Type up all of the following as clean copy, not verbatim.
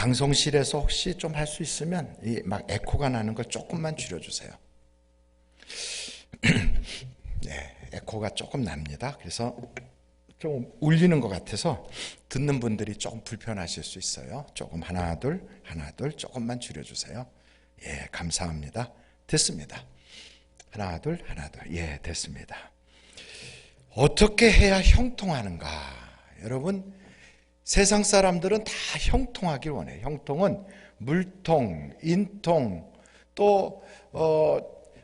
방송실에서 혹시 좀 할 수 있으면 이 막 에코가 나는 걸 조금만 줄여주세요. 네, 에코가 조금 납니다. 그래서 좀 울리는 것 같아서 듣는 분들이 조금 불편하실 수 있어요. 조금 하나 둘 조금만 줄여주세요. 예, 감사합니다. 됐습니다. 하나 둘 예, 됐습니다. 어떻게 해야 형통하는가? 여러분, 세상 사람들은 다 형통하길 원해요. 형통은 물통, 인통, 또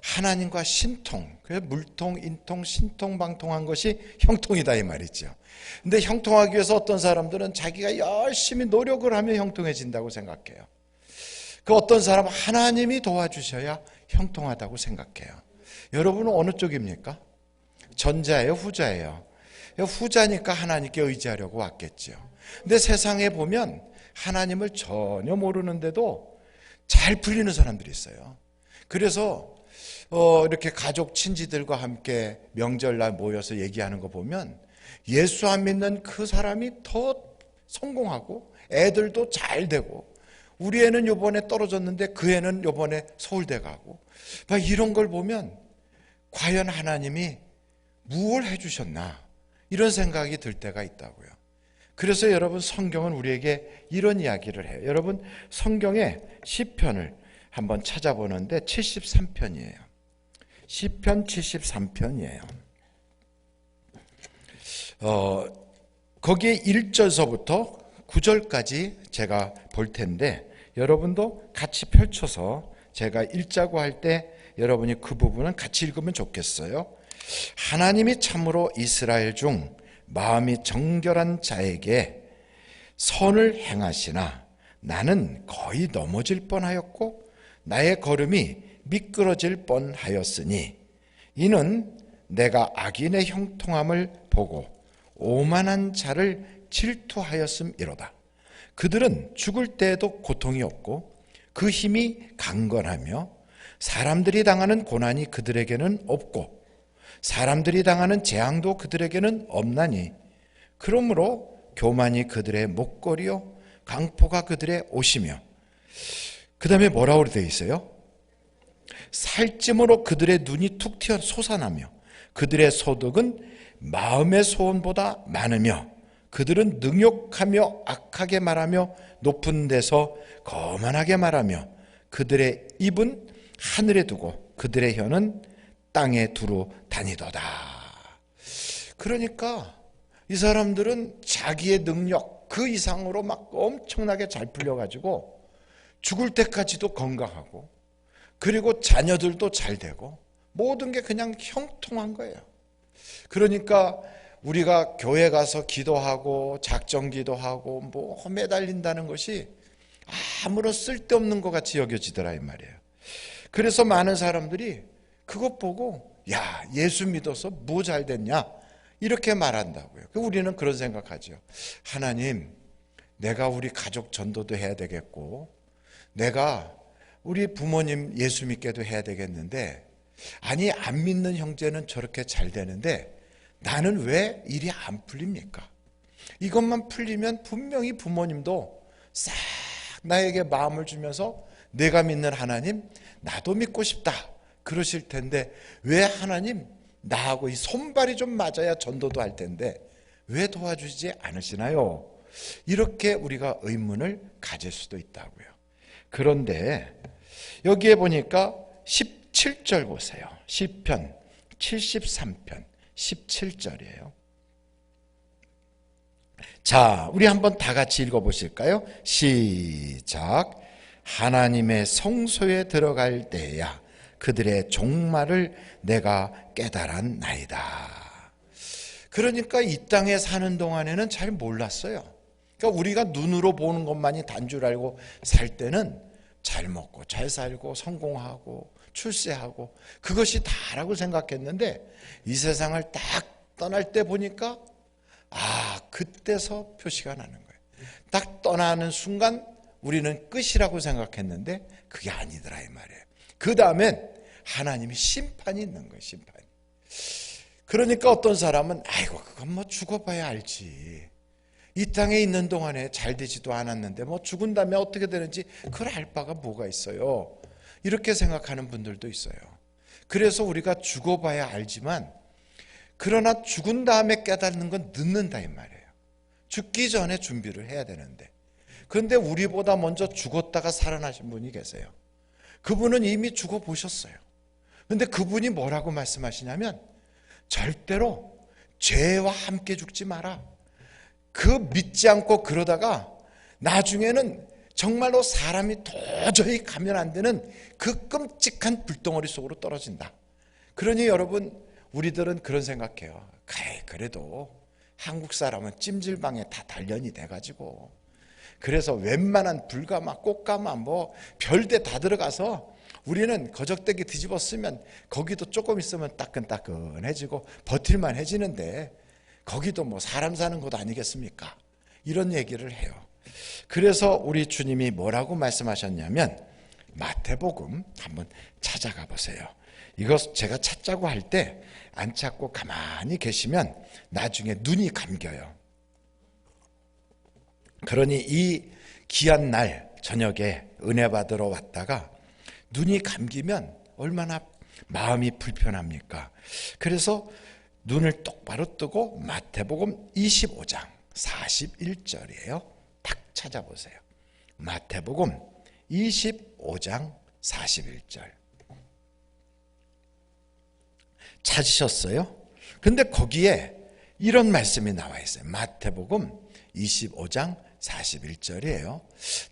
하나님과 신통. 그래서 물통, 인통, 신통, 방통한 것이 형통이다 이 말이죠. 근데 형통하기 위해서 어떤 사람들은 자기가 열심히 노력을 하면 형통해진다고 생각해요. 그 어떤 사람은 하나님이 도와주셔야 형통하다고 생각해요. 여러분은 어느 쪽입니까? 전자예요, 후자예요? 후자니까 하나님께 의지하려고 왔겠죠. 근데 세상에 보면 하나님을 전혀 모르는데도 잘 풀리는 사람들이 있어요. 그래서 이렇게 가족 친지들과 함께 명절날 모여서 얘기하는 거 보면 예수 안 믿는 그 사람이 더 성공하고 애들도 잘 되고, 우리 애는 요번에 떨어졌는데 그 애는 요번에 서울대 가고, 막 이런 걸 보면 과연 하나님이 무엇을 해주셨나 이런 생각이 들 때가 있다고요. 그래서 여러분, 성경은 우리에게 이런 이야기를 해요. 여러분, 성경의 시편을 한번 찾아보는데 73편이에요. 시편 73편이에요. 거기에 1절서부터 9절까지 제가 볼 텐데 여러분도 같이 펼쳐서 제가 읽자고 할 때 여러분이 그 부분은 같이 읽으면 좋겠어요. 하나님이 참으로 이스라엘 중 마음이 정결한 자에게 선을 행하시나 나는 거의 넘어질 뻔하였고 나의 걸음이 미끄러질 뻔하였으니 이는 내가 악인의 형통함을 보고 오만한 자를 질투하였음이로다. 그들은 죽을 때에도 고통이 없고 그 힘이 강건하며 사람들이 당하는 고난이 그들에게는 없고 사람들이 당하는 재앙도 그들에게는 없나니 그러므로 교만이 그들의 목걸이요 강포가 그들의 옷이며, 그 다음에 뭐라고 되어 있어요? 살찜으로 그들의 눈이 툭 튀어 솟아나며 그들의 소득은 마음의 소원보다 많으며 그들은 능욕하며 악하게 말하며 높은 데서 거만하게 말하며 그들의 입은 하늘에 두고 그들의 혀는 땅에 두루 다니도다. 그러니까 이 사람들은 자기의 능력 그 이상으로 막 엄청나게 잘 풀려가지고 죽을 때까지도 건강하고, 그리고 자녀들도 잘 되고 모든 게 그냥 형통한 거예요. 그러니까 우리가 교회 가서 기도하고 작정 기도하고 뭐 매달린다는 것이 아무런 쓸데없는 것 같이 여겨지더라 이 말이에요. 그래서 많은 사람들이 그것 보고 야, 예수 믿어서 뭐 잘 됐냐 이렇게 말한다고요. 우리는 그런 생각하죠. 하나님, 내가 우리 가족 전도도 해야 되겠고 내가 우리 부모님 예수 믿게도 해야 되겠는데, 아니 안 믿는 형제는 저렇게 잘 되는데 나는 왜 일이 안 풀립니까? 이것만 풀리면 분명히 부모님도 싹 나에게 마음을 주면서 내가 믿는 하나님 나도 믿고 싶다 그러실 텐데, 왜 하나님 나하고 이 손발이 좀 맞아야 전도도 할 텐데 왜 도와주지 않으시나요? 이렇게 우리가 의문을 가질 수도 있다고요. 그런데 여기에 보니까 17절 보세요. 시편 73편 17절이에요. 자, 우리 한번 다 같이 읽어보실까요? 시작. 하나님의 성소에 들어갈 때야 그들의 종말을 내가 깨달았나이다. 그러니까 이 땅에 사는 동안에는 잘 몰랐어요. 그러니까 우리가 눈으로 보는 것만이 단 줄 알고 살 때는 잘 먹고 잘 살고 성공하고 출세하고 그것이 다라고 생각했는데, 이 세상을 딱 떠날 때 보니까 그때서 표시가 나는 거예요. 딱 떠나는 순간 우리는 끝이라고 생각했는데 그게 아니더라 이 말이에요. 그 다음엔 하나님이 심판이 있는 거예요. 심판이. 그러니까 어떤 사람은 아이고 그건 뭐 죽어봐야 알지, 이 땅에 있는 동안에 잘 되지도 않았는데 뭐 죽은 다음에 어떻게 되는지 그걸 알 바가 뭐가 있어요. 이렇게 생각하는 분들도 있어요. 그래서 우리가 죽어봐야 알지만, 그러나 죽은 다음에 깨닫는 건 늦는다 이 말이에요. 죽기 전에 준비를 해야 되는데, 그런데 우리보다 먼저 죽었다가 살아나신 분이 계세요. 그분은 이미 죽어보셨어요. 그런데 그분이 뭐라고 말씀하시냐면, 절대로 죄와 함께 죽지 마라. 그 믿지 않고 그러다가 나중에는 정말로 사람이 도저히 가면 안 되는 그 끔찍한 불덩어리 속으로 떨어진다. 그러니 여러분, 우리들은 그런 생각해요. 그래도 한국 사람은 찜질방에 다 단련이 돼가지고, 그래서 웬만한 불가마, 꽃가마, 뭐 별데 다 들어가서 우리는 거적대기 뒤집어 쓰면 거기도 조금 있으면 따끈따끈해지고 버틸만 해지는데, 거기도 뭐 사람 사는 곳 아니겠습니까? 이런 얘기를 해요. 그래서 우리 주님이 뭐라고 말씀하셨냐면, 마태복음 한번 찾아가 보세요. 이거 제가 찾자고 할 때 안 찾고 가만히 계시면 나중에 눈이 감겨요. 그러니 이 귀한 날 저녁에 은혜 받으러 왔다가 눈이 감기면 얼마나 마음이 불편합니까? 그래서 눈을 똑바로 뜨고 마태복음 25장 41절이에요. 딱 찾아보세요. 마태복음 25장 41절. 찾으셨어요? 근데 거기에 이런 말씀이 나와 있어요. 마태복음 25장 41절이에요.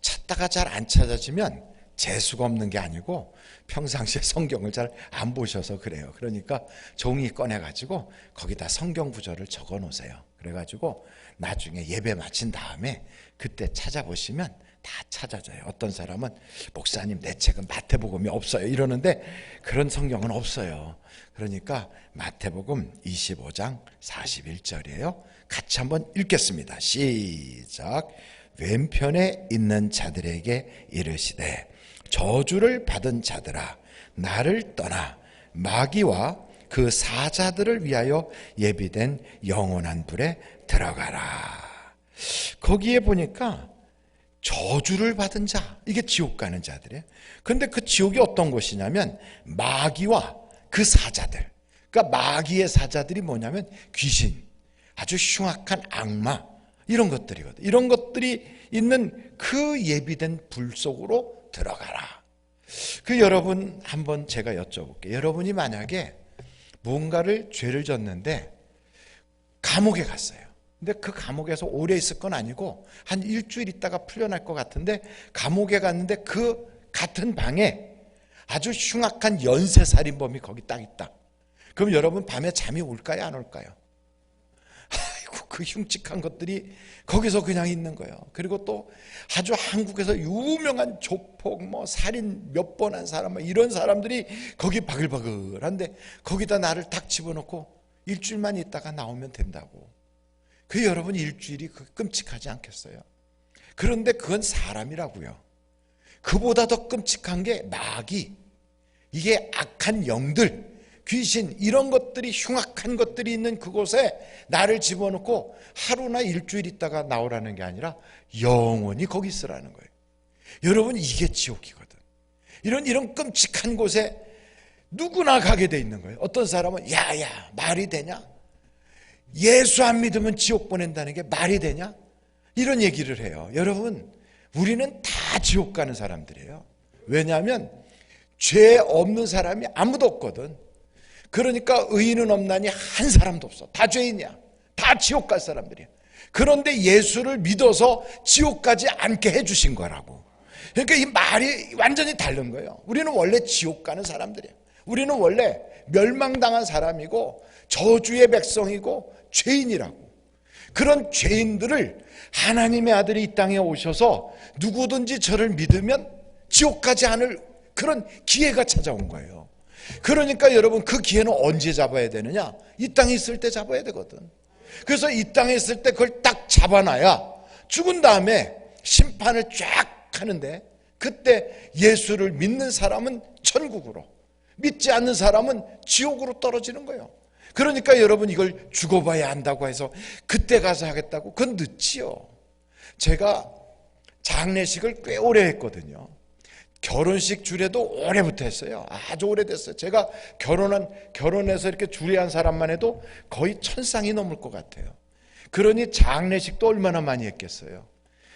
찾다가 잘 안 찾아지면 재수가 없는 게 아니고 평상시에 성경을 잘 안 보셔서 그래요. 그러니까 종이 꺼내가지고 거기다 성경 구절을 적어 놓으세요. 그래가지고 나중에 예배 마친 다음에 그때 찾아보시면 다 찾아져요. 어떤 사람은 목사님 내 책은 마태복음이 없어요 이러는데, 그런 성경은 없어요. 그러니까 마태복음 25장 41절이에요. 같이 한번 읽겠습니다. 시작. 왼편에 있는 자들에게 이르시되, 저주를 받은 자들아, 나를 떠나 마귀와 그 사자들을 위하여 예비된 영원한 불에 들어가라. 거기에 보니까 저주를 받은 자, 이게 지옥 가는 자들이에요. 그런데 그 지옥이 어떤 곳이냐면 마귀와 그 사자들. 그러니까 마귀의 사자들이 뭐냐면 귀신, 아주 흉악한 악마, 이런 것들이거든요. 이런 것들이 있는 그 예비된 불 속으로 들어가라. 그 여러분 한번 제가 여쭤볼게요. 여러분이 만약에 뭔가를 죄를 졌는데 감옥에 갔어요. 근데 그 감옥에서 오래 있을 건 아니고 한 일주일 있다가 풀려날 것 같은데, 감옥에 갔는데 그 같은 방에 아주 흉악한 연쇄살인범이 거기 딱 있다. 그럼 여러분 밤에 잠이 올까요, 안 올까요? 아이고, 그 흉측한 것들이 거기서 그냥 있는 거예요. 그리고 또 아주 한국에서 유명한 조폭, 뭐 살인 몇 번 한 사람, 이런 사람들이 거기 바글바글한데 거기다 나를 딱 집어넣고 일주일만 있다가 나오면 된다고. 그 여러분 일주일이 끔찍하지 않겠어요? 그런데 그건 사람이라고요. 그보다 더 끔찍한 게 마귀, 이게 악한 영들, 귀신, 이런 것들이, 흉악한 것들이 있는 그곳에 나를 집어넣고 하루나 일주일 있다가 나오라는 게 아니라 영원히 거기 있으라는 거예요. 여러분, 이게 지옥이거든. 이런 끔찍한 곳에 누구나 가게 돼 있는 거예요. 어떤 사람은 야야 말이 되냐? 예수 안 믿으면 지옥 보낸다는 게 말이 되냐? 이런 얘기를 해요. 여러분, 우리는 다 지옥 가는 사람들이에요. 왜냐하면 죄 없는 사람이 아무도 없거든. 그러니까 의인은 없나니 한 사람도 없어. 다 죄인이야. 다 지옥 갈 사람들이야. 그런데 예수를 믿어서 지옥 가지 않게 해주신 거라고. 그러니까 이 말이 완전히 다른 거예요. 우리는 원래 지옥 가는 사람들이에요. 우리는 원래 멸망당한 사람이고 저주의 백성이고 죄인이라고. 그런 죄인들을 하나님의 아들이 이 땅에 오셔서 누구든지 저를 믿으면 지옥 가지 않을 그런 기회가 찾아온 거예요. 그러니까 여러분, 그 기회는 언제 잡아야 되느냐? 이 땅에 있을 때 잡아야 되거든. 그래서 이 땅에 있을 때 그걸 딱 잡아놔야 죽은 다음에 심판을 쫙 하는데, 그때 예수를 믿는 사람은 천국으로, 믿지 않는 사람은 지옥으로 떨어지는 거예요. 그러니까 여러분 이걸 죽어봐야 한다고 해서 그때 가서 하겠다고? 그건 늦지요. 제가 장례식을 꽤 오래 했거든요. 결혼식 주례도 오래부터 했어요. 아주 오래됐어요. 제가 결혼해서 이렇게 주례한 사람만 해도 거의 1000쌍이 넘을 것 같아요. 그러니 장례식도 얼마나 많이 했겠어요.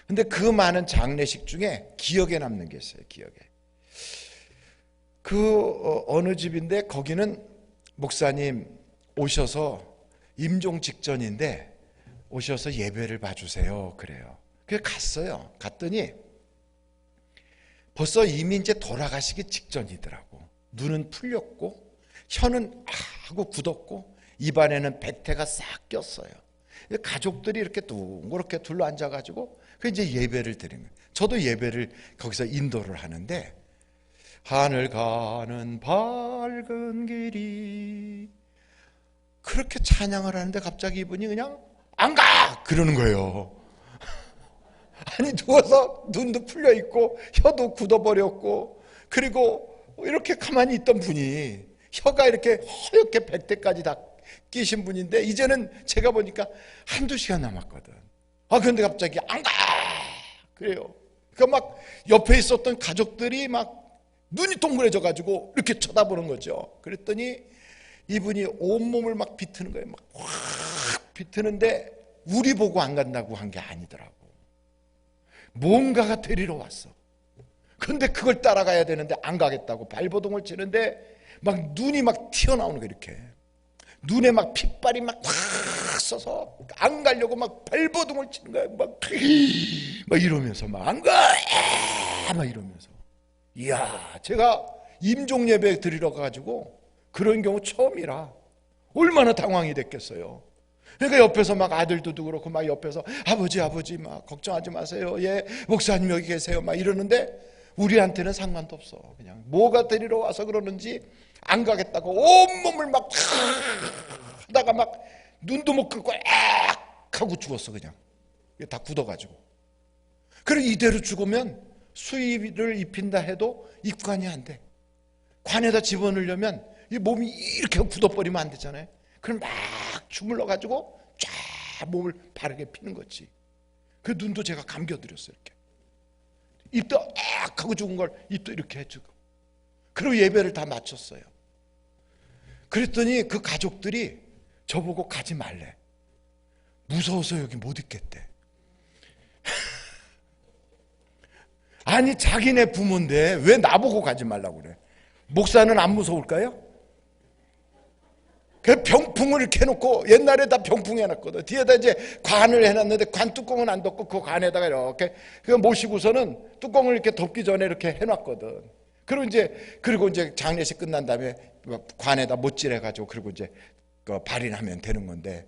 근데 그 많은 장례식 중에 기억에 남는 게 있어요. 기억에. 어느 집인데 거기는 목사님 오셔서 임종 직전인데 오셔서 예배를 봐주세요. 그래요. 그래서 갔어요. 갔더니 벌써 이미 이제 돌아가시기 직전이더라고. 눈은 풀렸고 혀는 하고 굳었고 입안에는 백태가 싹 꼈어요. 가족들이 이렇게 둥그렇게 둘러 앉아가지고 그 이제 예배를 드린 거예요. 저도 예배를 거기서 인도를 하는데 하늘 가는 밝은 길이 그렇게 찬양을 하는데 갑자기 이분이 그냥 안 가! 그러는 거예요. 아니 누워서 눈도 풀려 있고 혀도 굳어버렸고 그리고 이렇게 가만히 있던 분이 혀가 이렇게 허옇게 백대까지 다 끼신 분인데 이제는 제가 보니까 한두 시간 남았거든. 그런데 갑자기 안 가! 그래요. 그러니까 막 옆에 있었던 가족들이 막 눈이 동그래져 가지고 이렇게 쳐다보는 거죠. 그랬더니 이분이 온몸을 막 비트는 거예요. 막 확 비트는데 우리 보고 안 간다고 한 게 아니더라고. 뭔가가 데리러 왔어. 근데 그걸 따라가야 되는데 안 가겠다고 발버둥을 치는데 막 눈이 막 튀어나오는 거야. 이렇게 눈에 막 핏발이 막 확 써서 안 가려고 막 발버둥을 치는 거야. 막 이러면서 막 안 가! 막 이러면서. 이야, 제가 임종 예배 드리러 가가지고 그런 경우 처음이라 얼마나 당황이 됐겠어요. 그러니까 옆에서 막 아들도 그렇고 막 옆에서 아버지 막 걱정하지 마세요. 예, 목사님 여기 계세요. 막 이러는데 우리한테는 상관도 없어. 그냥 뭐가 데리러 와서 그러는지 안 가겠다고 온몸을 막 하다가 막 눈도 못 감고 악 하고 죽었어. 그냥 다 굳어가지고. 그리고 이대로 죽으면 수의를 입힌다 해도 입관이 안 돼. 관에다 집어넣으려면 이 몸이 이렇게 굳어버리면 안 되잖아요. 그럼 막 주물러가지고 쫙 몸을 바르게 피는 거지. 그 눈도 제가 감겨드렸어요. 이렇게 입도 악 하고 죽은 걸 입도 이렇게 해주고. 그리고 예배를 다 마쳤어요. 그랬더니 그 가족들이 저보고 가지 말래. 무서워서 여기 못 있겠대. 아니 자기네 부모인데 왜 나보고 가지 말라고 그래. 목사는 안 무서울까요? 그 병풍을 이렇게 해놓고 옛날에 다 병풍 해놨거든. 뒤에다 이제 관을 해놨는데 관 뚜껑은 안 덮고 그 관에다가 이렇게 그 모시고서는 뚜껑을 이렇게 덮기 전에 이렇게 해놨거든. 그리고 이제 장례식 끝난 다음에 관에다 못질해가지고 그리고 이제 그 발인하면 되는 건데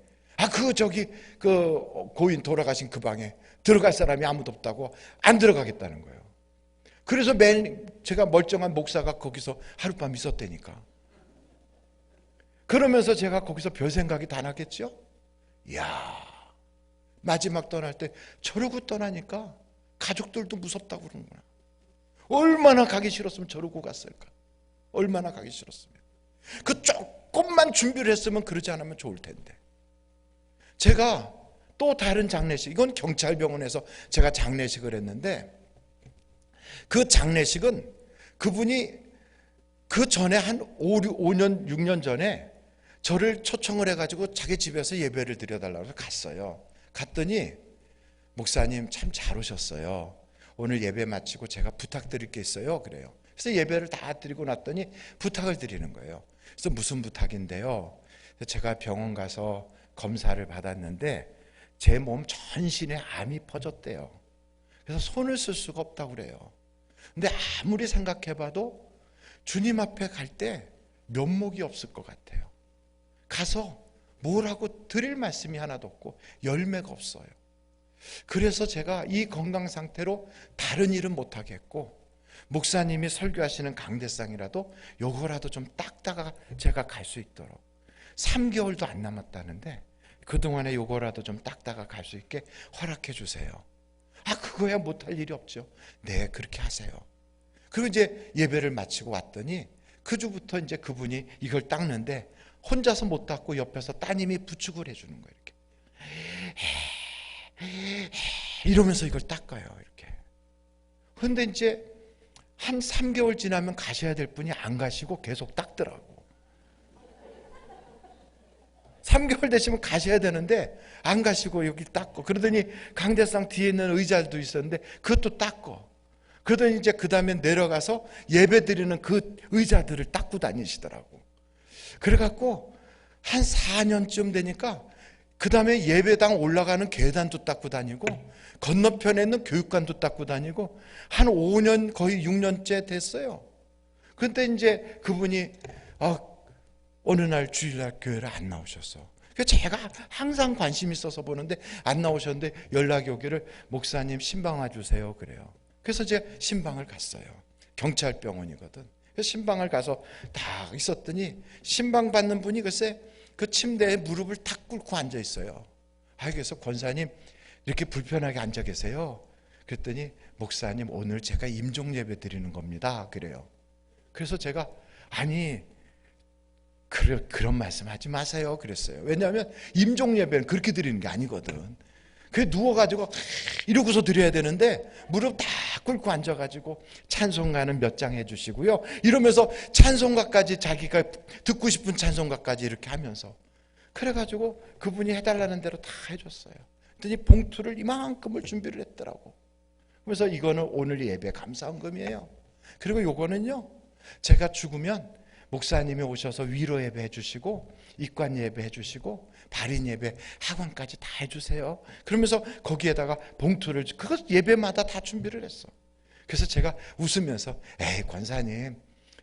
그 고인 돌아가신 그 방에 들어갈 사람이 아무도 없다고 안 들어가겠다는 거예요. 그래서 매일 제가 멀쩡한 목사가 거기서 하룻밤 있었다니까. 그러면서 제가 거기서 별 생각이 다 나겠죠? 이야, 마지막 떠날 때 저러고 떠나니까 가족들도 무섭다고 그러는구나. 얼마나 가기 싫었으면 저러고 갔을까? 얼마나 가기 싫었으면. 그 조금만 준비를 했으면 그러지 않으면 좋을 텐데. 제가 또 다른 장례식, 이건 경찰병원에서 제가 장례식을 했는데 그 장례식은 그분이 그 전에 한 5년, 6년 전에 저를 초청을 해가지고 자기 집에서 예배를 드려달라고 해서 갔어요. 갔더니 목사님 참 잘 오셨어요. 오늘 예배 마치고 제가 부탁드릴 게 있어요. 그래요. 그래서 예배를 다 드리고 났더니 부탁을 드리는 거예요. 그래서 무슨 부탁인데요? 제가 병원 가서 검사를 받았는데 제 몸 전신에 암이 퍼졌대요. 그래서 손을 쓸 수가 없다고 그래요. 근데 아무리 생각해봐도 주님 앞에 갈 때 면목이 없을 것 같아요. 가서 뭐라고 드릴 말씀이 하나도 없고 열매가 없어요. 그래서 제가 이 건강 상태로 다른 일은 못하겠고 목사님이 설교하시는 강대상이라도 요거라도 좀 닦다가 제가 갈 수 있도록 3개월도 안 남았다는데 그동안에 요거라도 좀 닦다가 갈 수 있게 허락해 주세요. 그거야 못할 일이 없죠. 네, 그렇게 하세요. 그리고 이제 예배를 마치고 왔더니 그 주부터 이제 그분이 이걸 닦는데 혼자서 못 닦고 옆에서 따님이 부축을 해주는 거예요. 이렇게 이러면서 이걸 닦아요. 이렇게. 그런데 이제 한 3개월 지나면 가셔야 될 분이 안 가시고 계속 닦더라고. 3개월 되시면 가셔야 되는데 안 가시고 여기 닦고, 그러더니 강대상 뒤에 있는 의자도 있었는데 그것도 닦고, 그러더니 이제 그 다음에 내려가서 예배 드리는 그 의자들을 닦고 다니시더라고. 그래갖고 한 4년쯤 되니까 그 다음에 예배당 올라가는 계단도 닦고 다니고, 건너편에 있는 교육관도 닦고 다니고, 한 5년 거의 6년째 됐어요. 근데 이제 그분이 어느 날 주일날 교회를 안 나오셨어. 제가 항상 관심 있어서 보는데 안 나오셨는데 연락이 오기를 목사님 신방 와주세요 그래요. 그래서 제가 신방을 갔어요. 경찰병원이거든. 그래서 신방을 가서 다 있었더니 신방 받는 분이 글쎄 그 침대에 무릎을 탁 꿇고 앉아 있어요. 그래서 권사님 이렇게 불편하게 앉아 계세요. 그랬더니 목사님 오늘 제가 임종 예배 드리는 겁니다 그래요. 그래서 제가 아니 그런 말씀 하지 마세요 그랬어요. 왜냐하면 임종 예배는 그렇게 드리는 게 아니거든. 그래 누워가지고 이러고서 드려야 되는데 무릎 다 꿇고 앉아가지고 찬송가는 몇 장 해주시고요 이러면서 찬송가까지 자기가 듣고 싶은 찬송가까지 이렇게 하면서, 그래가지고 그분이 해달라는 대로 다 해줬어요. 그랬더니 봉투를 이만큼을 준비를 했더라고. 그래서 이거는 오늘 예배 감사헌금이에요. 그리고 요거는요 제가 죽으면 목사님이 오셔서 위로 예배 해주시고 입관 예배 해주시고 발인 예배 학원까지 다 해주세요. 그러면서 거기에다가 봉투를, 그거 예배마다 다 준비를 했어. 그래서 제가 웃으면서 에이 권사님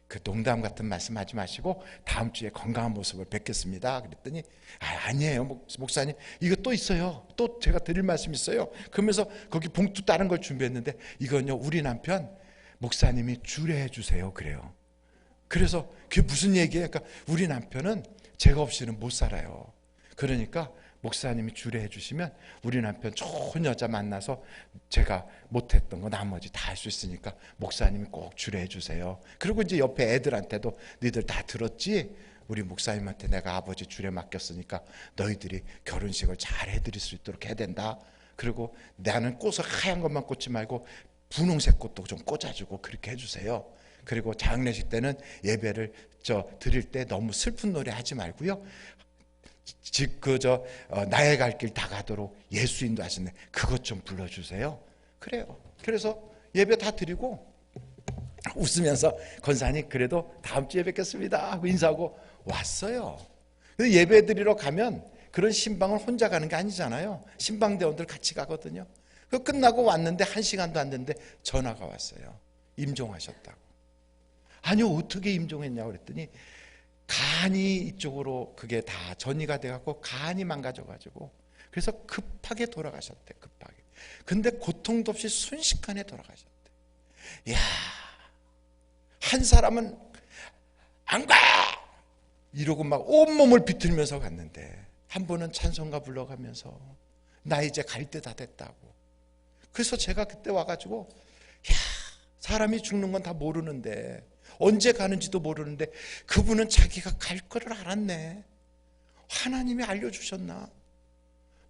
그 농담 같은 말씀 하지 마시고 다음 주에 건강한 모습을 뵙겠습니다 그랬더니 아니에요 목사님 이거 또 있어요, 또 제가 드릴 말씀 있어요. 그러면서 거기 봉투 다른 걸 준비했는데 이건요 우리 남편 목사님이 주례해 주세요 그래요. 그래서 그게 무슨 얘기예요? 그러니까 우리 남편은 제가 없이는 못 살아요. 그러니까 목사님이 주례해 주시면 우리 남편 좋은 여자 만나서 제가 못했던 거 나머지 다 할 수 있으니까 목사님이 꼭 주례해 주세요. 그리고 이제 옆에 애들한테도 너희들 다 들었지? 우리 목사님한테 내가 아버지 주례 맡겼으니까 너희들이 결혼식을 잘 해드릴 수 있도록 해야 된다. 그리고 나는 꽃을 하얀 것만 꽂지 말고 분홍색 꽃도 좀 꽂아주고 그렇게 해주세요. 그리고 장례식 때는 예배를 드릴 때 너무 슬픈 노래 하지 말고요. 나의 갈 길 다 가도록 예수 인도하시네. 그것 좀 불러주세요. 그래요. 그래서 예배 다 드리고 웃으면서 권사님 그래도 다음 주에 뵙겠습니다 하고 인사하고 왔어요. 예배 드리러 가면 그런 신방을 혼자 가는 게 아니잖아요. 신방대원들 같이 가거든요. 그 끝나고 왔는데 1시간도 안 됐는데 전화가 왔어요. 임종하셨다고. 아니 어떻게 임종했냐고 그랬더니 간이 이쪽으로 그게 다 전이가 돼갖고 간이 망가져가지고 그래서 급하게 돌아가셨대. 급하게. 근데 고통도 없이 순식간에 돌아가셨대. 이야, 한 사람은 안 가! 이러고 막 온몸을 비틀면서 갔는데 한 분은 찬송가 불러가면서 나 이제 갈 때 다 됐다고. 그래서 제가 그때 와가지고 야, 사람이 죽는 건 다 모르는데 언제 가는지도 모르는데 그분은 자기가 갈 거를 알았네. 하나님이 알려주셨나?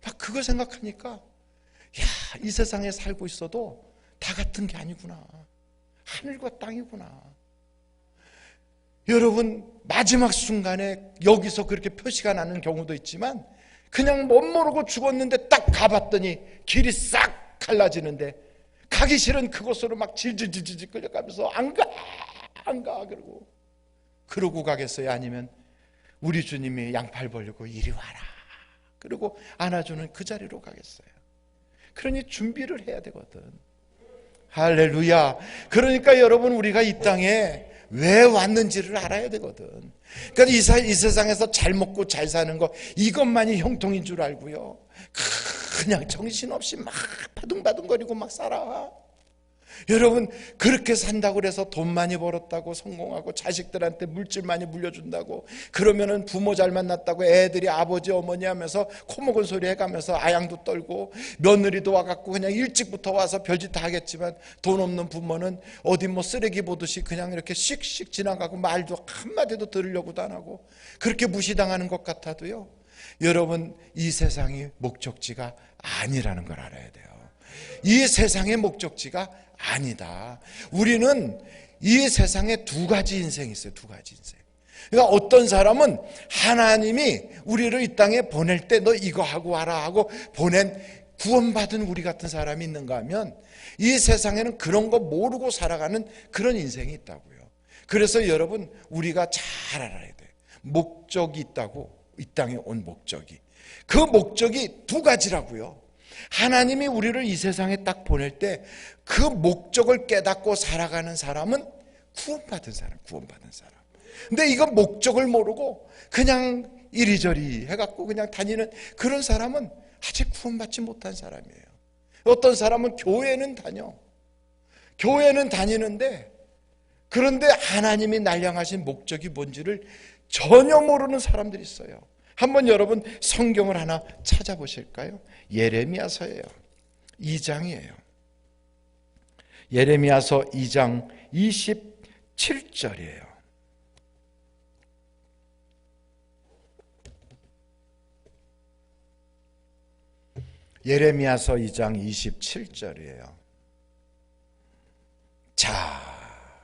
막 그걸 생각하니까 야, 이 세상에 살고 있어도 다 같은 게 아니구나. 하늘과 땅이구나. 여러분 마지막 순간에 여기서 그렇게 표시가 나는 경우도 있지만 그냥 못 모르고 죽었는데 딱 가봤더니 길이 싹 갈라지는데 가기 싫은 그곳으로 막 질질질질 끌려가면서 안 가 그러고 가겠어요? 아니면 우리 주님이 양팔 벌리고 이리 와라 그리고 안아주는 그 자리로 가겠어요? 그러니 준비를 해야 되거든. 할렐루야. 그러니까 여러분 우리가 이 땅에 왜 왔는지를 알아야 되거든. 그러니까 이 세상에서 잘 먹고 잘 사는 거 이것만이 형통인 줄 알고요 그냥 정신없이 막 바둥바둥거리고 막 살아. 여러분, 그렇게 산다고 그래서 돈 많이 벌었다고 성공하고 자식들한테 물질 많이 물려준다고 그러면은 부모 잘 만났다고 애들이 아버지 어머니 하면서 코먹은 소리 해가면서 아양도 떨고 며느리도 와갖고 그냥 일찍부터 와서 별짓 다 하겠지만 돈 없는 부모는 어디 뭐 쓰레기 보듯이 그냥 이렇게 씩씩 지나가고 말도 한마디도 들으려고도 안 하고 그렇게 무시당하는 것 같아도요, 여러분, 이 세상이 목적지가 아니라는 걸 알아야 돼요. 이 세상의 목적지가 아니다. 우리는 이 세상에 두 가지 인생이 있어요. 두 가지 인생. 그러니까 어떤 사람은 하나님이 우리를 이 땅에 보낼 때 너 이거 하고 와라 하고 보낸 구원받은 우리 같은 사람이 있는가 하면 이 세상에는 그런 거 모르고 살아가는 그런 인생이 있다고요. 그래서 여러분, 우리가 잘 알아야 돼요. 목적이 있다고. 이 땅에 온 목적이. 그 목적이 두 가지라고요. 하나님이 우리를 이 세상에 딱 보낼 때 그 목적을 깨닫고 살아가는 사람은 구원받은 사람, 구원받은 사람. 근데 이거 목적을 모르고 그냥 이리저리 해갖고 그냥 다니는 그런 사람은 아직 구원받지 못한 사람이에요. 어떤 사람은 교회는 교회는 다니는데 그런데 하나님이 날 향하신 목적이 뭔지를 전혀 모르는 사람들이 있어요. 한번 여러분 성경을 하나 찾아보실까요? 예레미야서예요. 2장이에요. 예레미야서 2장 27절이에요. 예레미야서 2장 27절이에요. 자,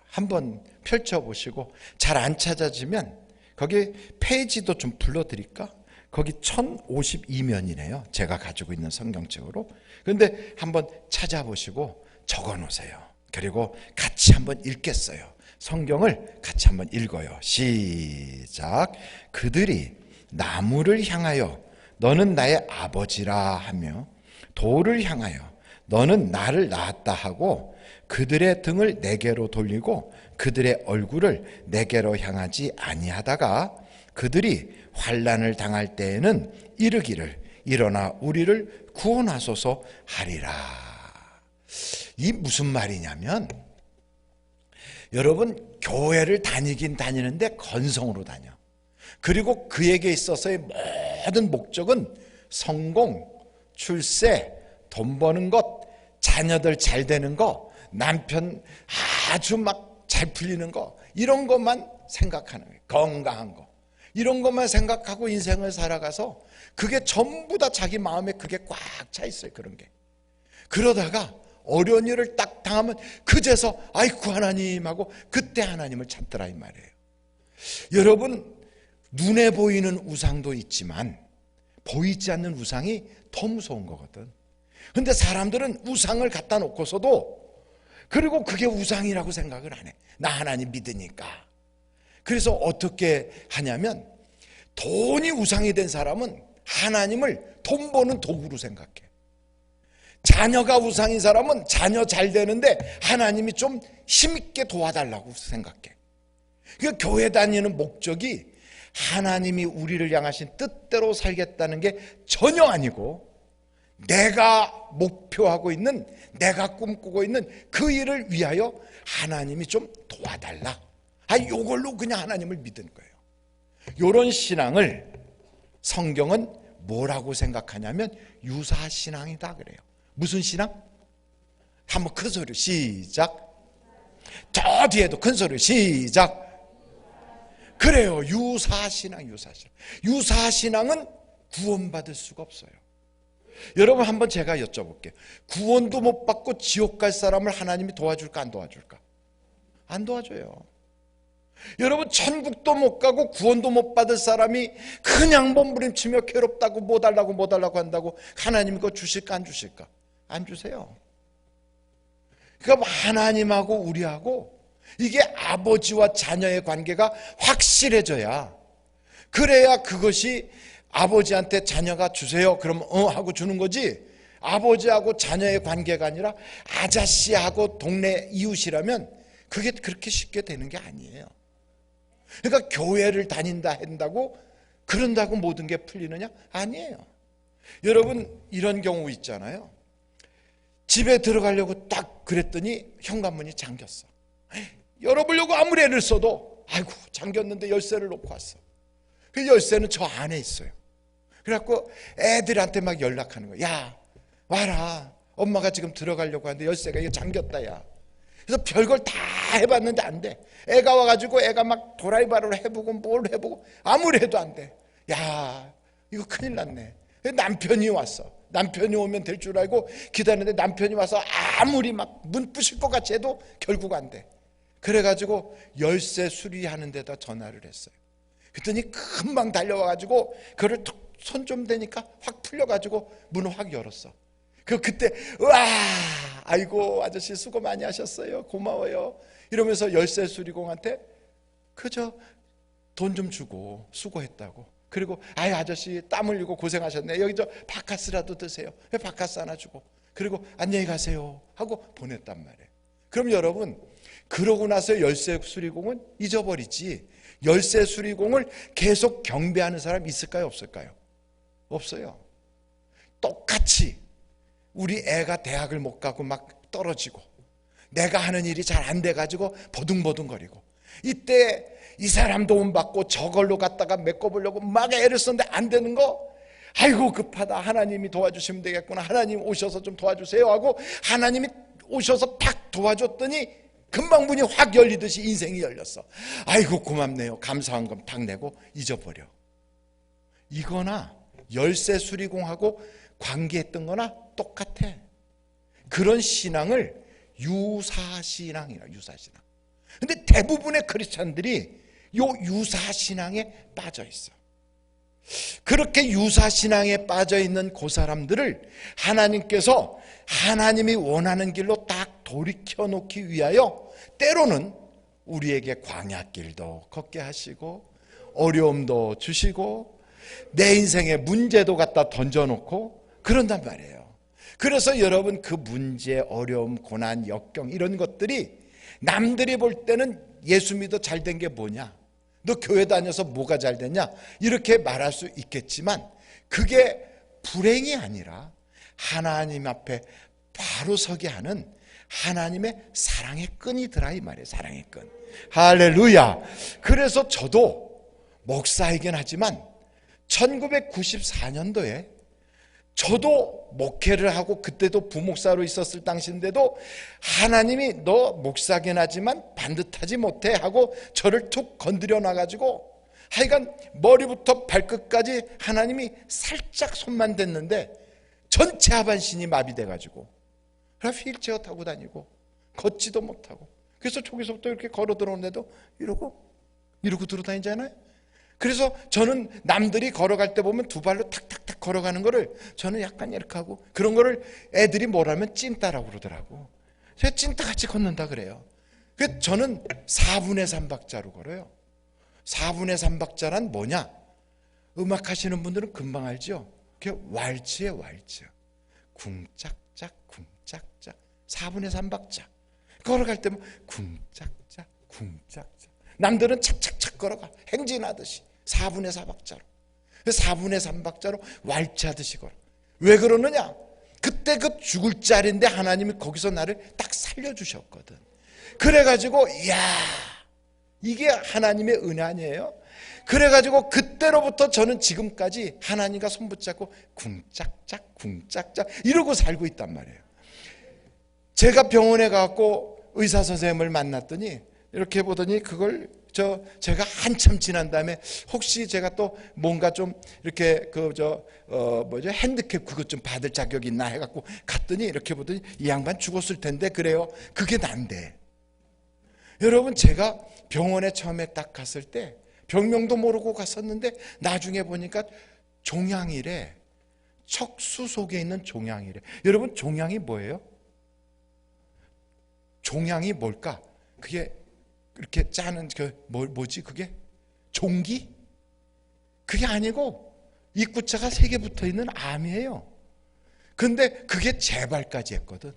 한번 펼쳐보시고 잘 안 찾아지면 거기 페이지도 좀 불러드릴까? 거기 1052면이네요. 제가 가지고 있는 성경책으로. 그런데 한번 찾아보시고 적어놓으세요. 그리고 같이 한번 읽겠어요. 성경을 같이 한번 읽어요. 시작. 그들이 나무를 향하여 너는 나의 아버지라 하며 돌을 향하여 너는 나를 낳았다 하고 그들의 등을 내게로 돌리고 그들의 얼굴을 내게로 향하지 아니하다가 그들이 환난을 당할 때에는 이르기를 일어나 우리를 구원하소서 하리라. 이 무슨 말이냐면 여러분, 교회를 다니긴 다니는데 건성으로 다녀. 그리고 그에게 있어서의 모든 목적은 성공, 출세, 돈 버는 것, 자녀들 잘 되는 거, 남편 아주 막 잘 풀리는 거, 이런 것만 생각하는 거예요. 건강한 거, 이런 것만 생각하고 인생을 살아가서 그게 전부 다 자기 마음에 그게 꽉 차 있어요. 그런 게. 그러다가 어려운 일을 딱 당하면 그제서 아이고 하나님 하고 그때 하나님을 찾더라 이 말이에요. 여러분, 눈에 보이는 우상도 있지만 보이지 않는 우상이 더 무서운 거거든. 근데 사람들은 우상을 갖다 놓고서도 그리고 그게 우상이라고 생각을 안 해. 나 하나님 믿으니까. 그래서 어떻게 하냐면 돈이 우상이 된 사람은 하나님을 돈 버는 도구로 생각해. 자녀가 우상인 사람은 자녀 잘 되는데 하나님이 좀 힘있게 도와달라고 생각해. 그러니까 교회 다니는 목적이 하나님이 우리를 향하신 뜻대로 살겠다는 게 전혀 아니고 내가 목표하고 있는, 내가 꿈꾸고 있는 그 일을 위하여 하나님이 좀 도와달라. 요걸로 그냥 하나님을 믿은 거예요. 이런 신앙을 성경은 뭐라고 생각하냐면 유사신앙이다 그래요. 무슨 신앙? 한번 큰 소리로 시작. 저 뒤에도 큰 소리로 시작. 그래요. 유사신앙. 유사신앙은 구원받을 수가 없어요. 여러분, 한번 제가 여쭤볼게요. 구원도 못 받고 지옥 갈 사람을 하나님이 도와줄까 안 도와줄까? 안 도와줘요. 여러분, 천국도 못 가고 구원도 못 받을 사람이 그냥 몸부림치며 괴롭다고 뭐 달라고 한다고 하나님 그거 주실까 안 주실까? 안 주세요. 그러니까 하나님하고 우리하고 이게 아버지와 자녀의 관계가 확실해져야, 그래야 그것이 아버지한테 자녀가 주세요 그러면 하고 주는 거지, 아버지하고 자녀의 관계가 아니라 아저씨하고 동네 이웃이라면 그게 그렇게 쉽게 되는 게 아니에요. 그러니까 교회를 다닌다 한다고 그런다고 모든 게 풀리느냐? 아니에요. 여러분, 이런 경우 있잖아요. 집에 들어가려고 딱 그랬더니 현관문이 잠겼어. 열어보려고 아무리 애를 써도 아이고 잠겼는데 열쇠를 놓고 왔어. 그 열쇠는 저 안에 있어요. 그래갖고 애들한테 막 연락하는 거야. 야 와라, 엄마가 지금 들어가려고 하는데 열쇠가 이거 잠겼다. 야, 그래서 별걸 다 해봤는데 안 돼. 애가 와가지고 애가 막 도라이바를 해보고 뭘 해보고 아무리 해도 안 돼. 야 이거 큰일 났네. 남편이 왔어. 남편이 오면 될 줄 알고 기다리는데 남편이 와서 아무리 막 문 부실 것 같이 해도 결국 안 돼. 그래가지고 열쇠 수리하는 데다 전화를 했어요. 그랬더니 금방 달려와가지고 그걸 손 좀 대니까 확 풀려가지고 문을 확 열었어. 그때 와 아이고 아저씨 수고 많이 하셨어요, 고마워요 이러면서 열쇠 수리공한테 그저 돈 좀 주고 수고했다고, 그리고 아유 아저씨 땀 흘리고 고생하셨네, 여기 저 바카스라도 드세요, 바카스 하나 주고, 그리고 안녕히 가세요 하고 보냈단 말이에요. 그럼 여러분, 그러고 나서 열쇠 수리공은 잊어버리지 열쇠 수리공을 계속 경배하는 사람 있을까요, 없을까요? 없어요. 똑같이 우리 애가 대학을 못 가고 막 떨어지고 내가 하는 일이 잘 안 돼가지고 버둥버둥거리고, 이때 이 사람 도움 받고 저걸로 갖다가 메꿔보려고 막 애를 썼는데 안 되는 거, 아이고 급하다, 하나님이 도와주시면 되겠구나, 하나님 오셔서 좀 도와주세요 하고 하나님이 오셔서 탁 도와줬더니 금방 문이 확 열리듯이 인생이 열렸어. 아이고 고맙네요, 감사한 건 탁 내고 잊어버려. 이거나 열쇠 수리공하고 관계했던 거나 똑같아. 그런 신앙을 유사신앙이라, 유사신앙. 근데 대부분의 크리스찬들이 요 유사신앙에 빠져 있어. 그렇게 유사신앙에 빠져 있는 그 사람들을 하나님께서 하나님이 원하는 길로 딱 돌이켜 놓기 위하여 때로는 우리에게 광야길도 걷게 하시고 어려움도 주시고 내 인생에 문제도 갖다 던져놓고 그런단 말이에요. 그래서 여러분, 그 문제, 어려움, 고난, 역경 이런 것들이 남들이 볼 때는 예수 믿어 잘 된 게 뭐냐, 너 교회 다녀서 뭐가 잘 됐냐 이렇게 말할 수 있겠지만 그게 불행이 아니라 하나님 앞에 바로 서게 하는 하나님의 사랑의 끈이더라 이 말이에요. 사랑의 끈. 할렐루야. 그래서 저도 목사이긴 하지만 1994년도에 저도 목회를 하고 그때도 부목사로 있었을 당시인데도 하나님이 너 목사긴 하지만 반듯하지 못해 하고 저를 툭 건드려 놔가지고 하여간 머리부터 발끝까지 하나님이 살짝 손만 댔는데 전체 하반신이 마비돼가지고 휠체어 타고 다니고 걷지도 못하고, 그래서 저기서부터 이렇게 걸어 들어오는데도 이러고 들어다니잖아요. 그래서 저는 남들이 걸어갈 때 보면 두 발로 탁탁탁 걸어가는 거를 저는 약간 이렇게 하고, 그런 거를 애들이 뭐라면 찐따라고 그러더라고. 제가 찐따같이 걷는다 그래요. 그래서 저는 4분의 3박자로 걸어요. 4분의 3박자란 뭐냐? 음악 하시는 분들은 금방 알죠? 그게 왈츠예요, 왈츠. 쿵짝짝 쿵짝짝 4분의 3박자. 걸어갈 때면 쿵짝짝 쿵짝짝. 남들은 착착착 걸어가 행진하듯이 4분의 4박자로, 4분의 3박자로 왈츠하듯이 걸어. 왜 그러느냐? 그때 그 죽을 자리인데 하나님이 거기서 나를 딱 살려주셨거든. 그래가지고 이야, 이게 하나님의 은혜 아니에요? 그래가지고 그때로부터 저는 지금까지 하나님과 손 붙잡고 쿵짝짝 쿵짝짝 이러고 살고 있단 말이에요. 제가 병원에 가고 의사 선생님을 만났더니 이렇게 보더니 그걸 제가 한참 지난 다음에 혹시 제가 또 뭔가 좀 이렇게 핸디캡 그것 좀 받을 자격이 있나 해갖고 갔더니 이렇게 보더니 이 양반 죽었을 텐데 그래요. 그게 난데. 여러분, 제가 병원에 처음에 딱 갔을 때 병명도 모르고 갔었는데 나중에 보니까 종양이래. 척수 속에 있는 종양이래. 여러분, 종양이 뭐예요? 종양이 뭘까? 그게 이렇게 짜는 뭐지 그게? 종기? 그게 아니고 입구자가 3개 붙어있는 암이에요. 근데 그게 재발까지 했거든.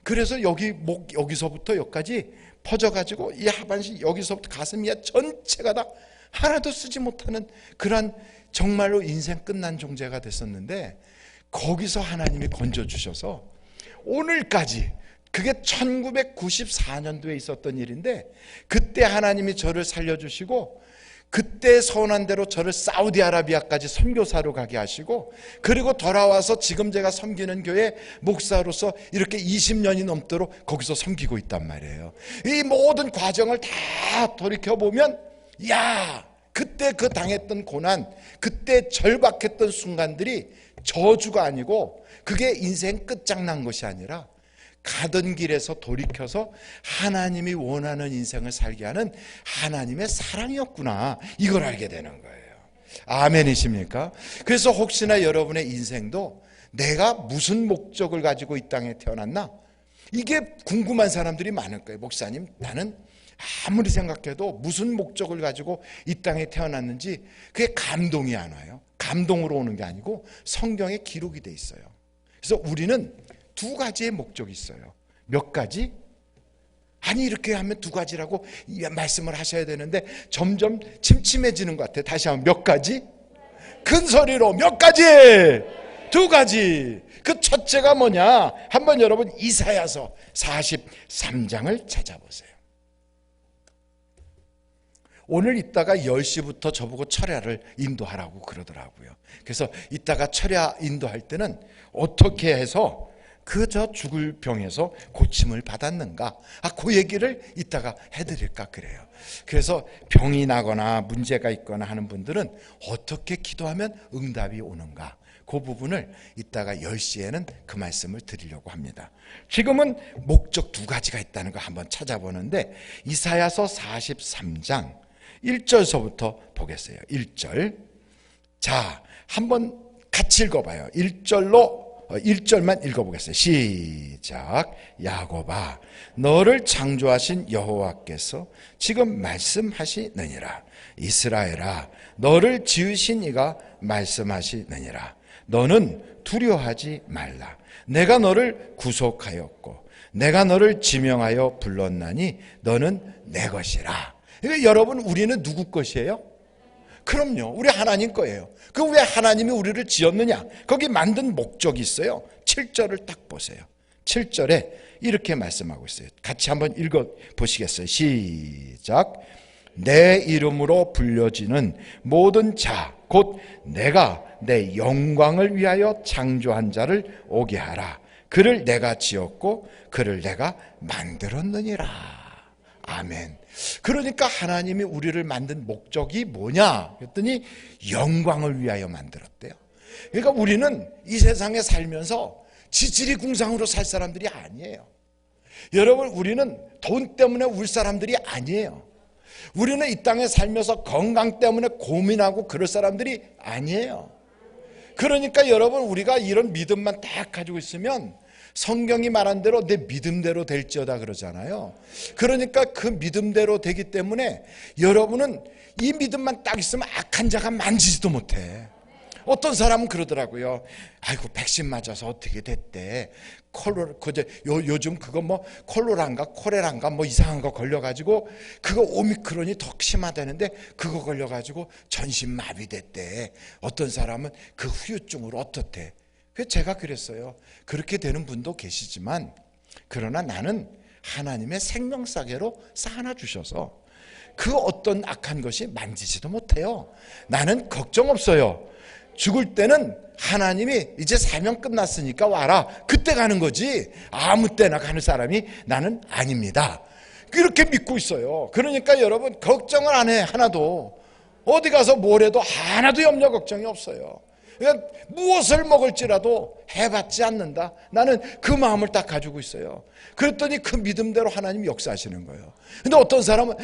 그래서 여기서부터 여기까지 퍼져가지고 이 하반신 여기서부터 가슴이 전체가 다 하나도 쓰지 못하는 그런 정말로 인생 끝난 존재가 됐었는데 거기서 하나님이 건져주셔서 오늘까지 그게 1994년도에 있었던 일인데, 그때 하나님이 저를 살려주시고 그때 서운한 대로 저를 사우디아라비아까지 선교사로 가게 하시고, 그리고 돌아와서 지금 제가 섬기는 교회 목사로서 이렇게 20년이 넘도록 거기서 섬기고 있단 말이에요. 이 모든 과정을 다 돌이켜보면, 야, 그때 그 당했던 고난, 그때 절박했던 순간들이 저주가 아니고 그게 인생 끝장난 것이 아니라 가던 길에서 돌이켜서 하나님이 원하는 인생을 살게 하는 하나님의 사랑이었구나, 이걸 알게 되는 거예요. 아멘이십니까? 그래서 혹시나 여러분의 인생도 내가 무슨 목적을 가지고 이 땅에 태어났나, 이게 궁금한 사람들이 많을 거예요. 목사님, 나는 아무리 생각해도 무슨 목적을 가지고 이 땅에 태어났는지 그게 감동이 안 와요. 감동으로 오는 게 아니고 성경에 기록이 돼 있어요. 그래서 우리는 두 가지의 목적이 있어요. 몇 가지? 아니, 이렇게 하면 두 가지라고 말씀을 하셔야 되는데 점점 침침해지는 것 같아요. 다시 한번, 몇 가지? 큰 소리로, 몇 가지? 두 가지. 그 첫째가 뭐냐? 한번 여러분 이사야서 43장을 찾아보세요. 오늘 이따가 10시부터 저보고 철야를 인도하라고 그러더라고요. 그래서 이따가 철야 인도할 때는 어떻게 해서 저 죽을 병에서 고침을 받았는가, 그 얘기를 이따가 해드릴까 그래요. 그래서 병이 나거나 문제가 있거나 하는 분들은 어떻게 기도하면 응답이 오는가, 그 부분을 이따가 10시에는 그 말씀을 드리려고 합니다. 지금은 목적 두 가지가 있다는 거 한번 찾아보는데, 이사야서 43장 1절서부터 보겠어요. 1절. 자, 한번 같이 읽어봐요. 1절만 읽어보겠어요. 시작. 야곱아, 너를 창조하신 여호와께서 지금 말씀하시느니라. 이스라엘아, 너를 지으신 이가 말씀하시느니라. 너는 두려워하지 말라. 내가 너를 구속하였고 내가 너를 지명하여 불렀나니 너는 내 것이라. 그러니까 여러분, 우리는 누구 것이에요? 그럼요, 우리 하나님 거예요. 그 왜 하나님이 우리를 지었느냐? 거기 만든 목적이 있어요. 7절을 딱 보세요. 7절에 이렇게 말씀하고 있어요. 같이 한번 읽어보시겠어요? 시작. 내 이름으로 불려지는 모든 자, 곧 내가 내 영광을 위하여 창조한 자를 오게 하라. 그를 내가 지었고 그를 내가 만들었느니라. 아멘. 그러니까 하나님이 우리를 만든 목적이 뭐냐 그랬더니 영광을 위하여 만들었대요. 그러니까 우리는 이 세상에 살면서 지지리궁상으로 살 사람들이 아니에요. 여러분, 우리는 돈 때문에 울 사람들이 아니에요. 우리는 이 땅에 살면서 건강 때문에 고민하고 그럴 사람들이 아니에요. 그러니까 여러분, 우리가 이런 믿음만 딱 가지고 있으면 성경이 말한 대로 내 믿음대로 될지어다 그러잖아요. 그러니까 그 믿음대로 되기 때문에 여러분은 이 믿음만 딱 있으면 악한 자가 만지지도 못해. 어떤 사람은 그러더라고요. 아이고, 백신 맞아서 어떻게 됐대. 요즘 그거 뭐 콜로라인가 코레라인가 뭐 이상한 거 걸려가지고 그거 오미크론이 더 심하다는데 그거 걸려가지고 전신마비 됐대. 어떤 사람은 그 후유증으로 어떻대. 그래서 제가 그랬어요. 그렇게 되는 분도 계시지만, 그러나 나는 하나님의 생명사계로 쌓아놔 주셔서 그 어떤 악한 것이 만지지도 못해요. 나는 걱정 없어요. 죽을 때는 하나님이 이제 사명 끝났으니까 와라, 그때 가는 거지 아무 때나 가는 사람이 나는 아닙니다. 이렇게 믿고 있어요. 그러니까 여러분, 걱정을 안 해. 하나도. 어디 가서 뭘 해도 하나도 염려 걱정이 없어요. 그러니까 무엇을 먹을지라도 해받지 않는다. 나는 그 마음을 딱 가지고 있어요. 그랬더니 그 믿음대로 하나님이 역사하시는 거예요. 근데 어떤 사람은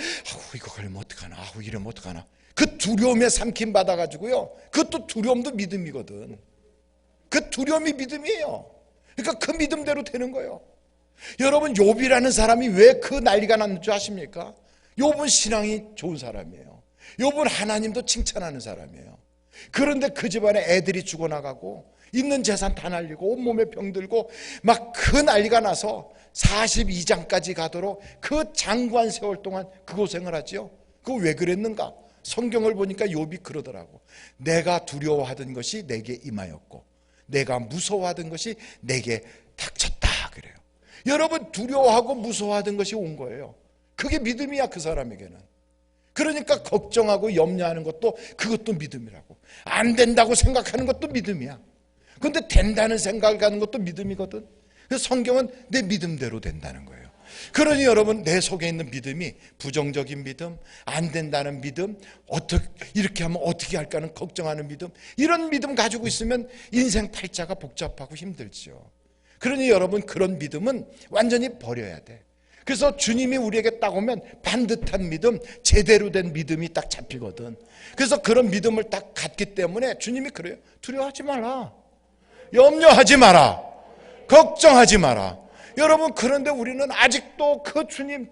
이거 걸리면 어떡하나, 이러면 어떡하나, 그 두려움에 삼킴 받아가지고요, 그것도 두려움도 믿음이거든. 그 두려움이 믿음이에요. 그러니까 그 믿음대로 되는 거예요. 여러분, 욥이라는 사람이 왜 그 난리가 났는 줄 아십니까? 욥은 신앙이 좋은 사람이에요. 욥은 하나님도 칭찬하는 사람이에요. 그런데 그 집안에 애들이 죽어나가고 있는 재산 다 날리고 온몸에 병들고 막 그 난리가 나서 42장까지 가도록 그 장구한 세월 동안 그 고생을 하지요. 그거 왜 그랬는가? 성경을 보니까 욥이 그러더라고. 내가 두려워하던 것이 내게 임하였고 내가 무서워하던 것이 내게 닥쳤다 그래요. 여러분 두려워하고 무서워하던 것이 온 거예요. 그게 믿음이야, 그 사람에게는. 그러니까 걱정하고 염려하는 것도 그것도 믿음이라고. 안 된다고 생각하는 것도 믿음이야. 그런데 된다는 생각을 갖는 것도 믿음이거든. 그래서 성경은 내 믿음대로 된다는 거예요. 그러니 여러분, 내 속에 있는 믿음이 부정적인 믿음, 안 된다는 믿음, 이렇게 하면 어떻게 할까는 걱정하는 믿음, 이런 믿음 가지고 있으면 인생 팔자가 복잡하고 힘들죠. 그러니 여러분, 그런 믿음은 완전히 버려야 돼. 그래서 주님이 우리에게 딱 오면 반듯한 믿음, 제대로 된 믿음이 딱 잡히거든. 그래서 그런 믿음을 딱 갖기 때문에 주님이 그래요. 두려워하지 마라. 염려하지 마라. 걱정하지 마라. 여러분, 그런데 우리는 아직도 그 주님,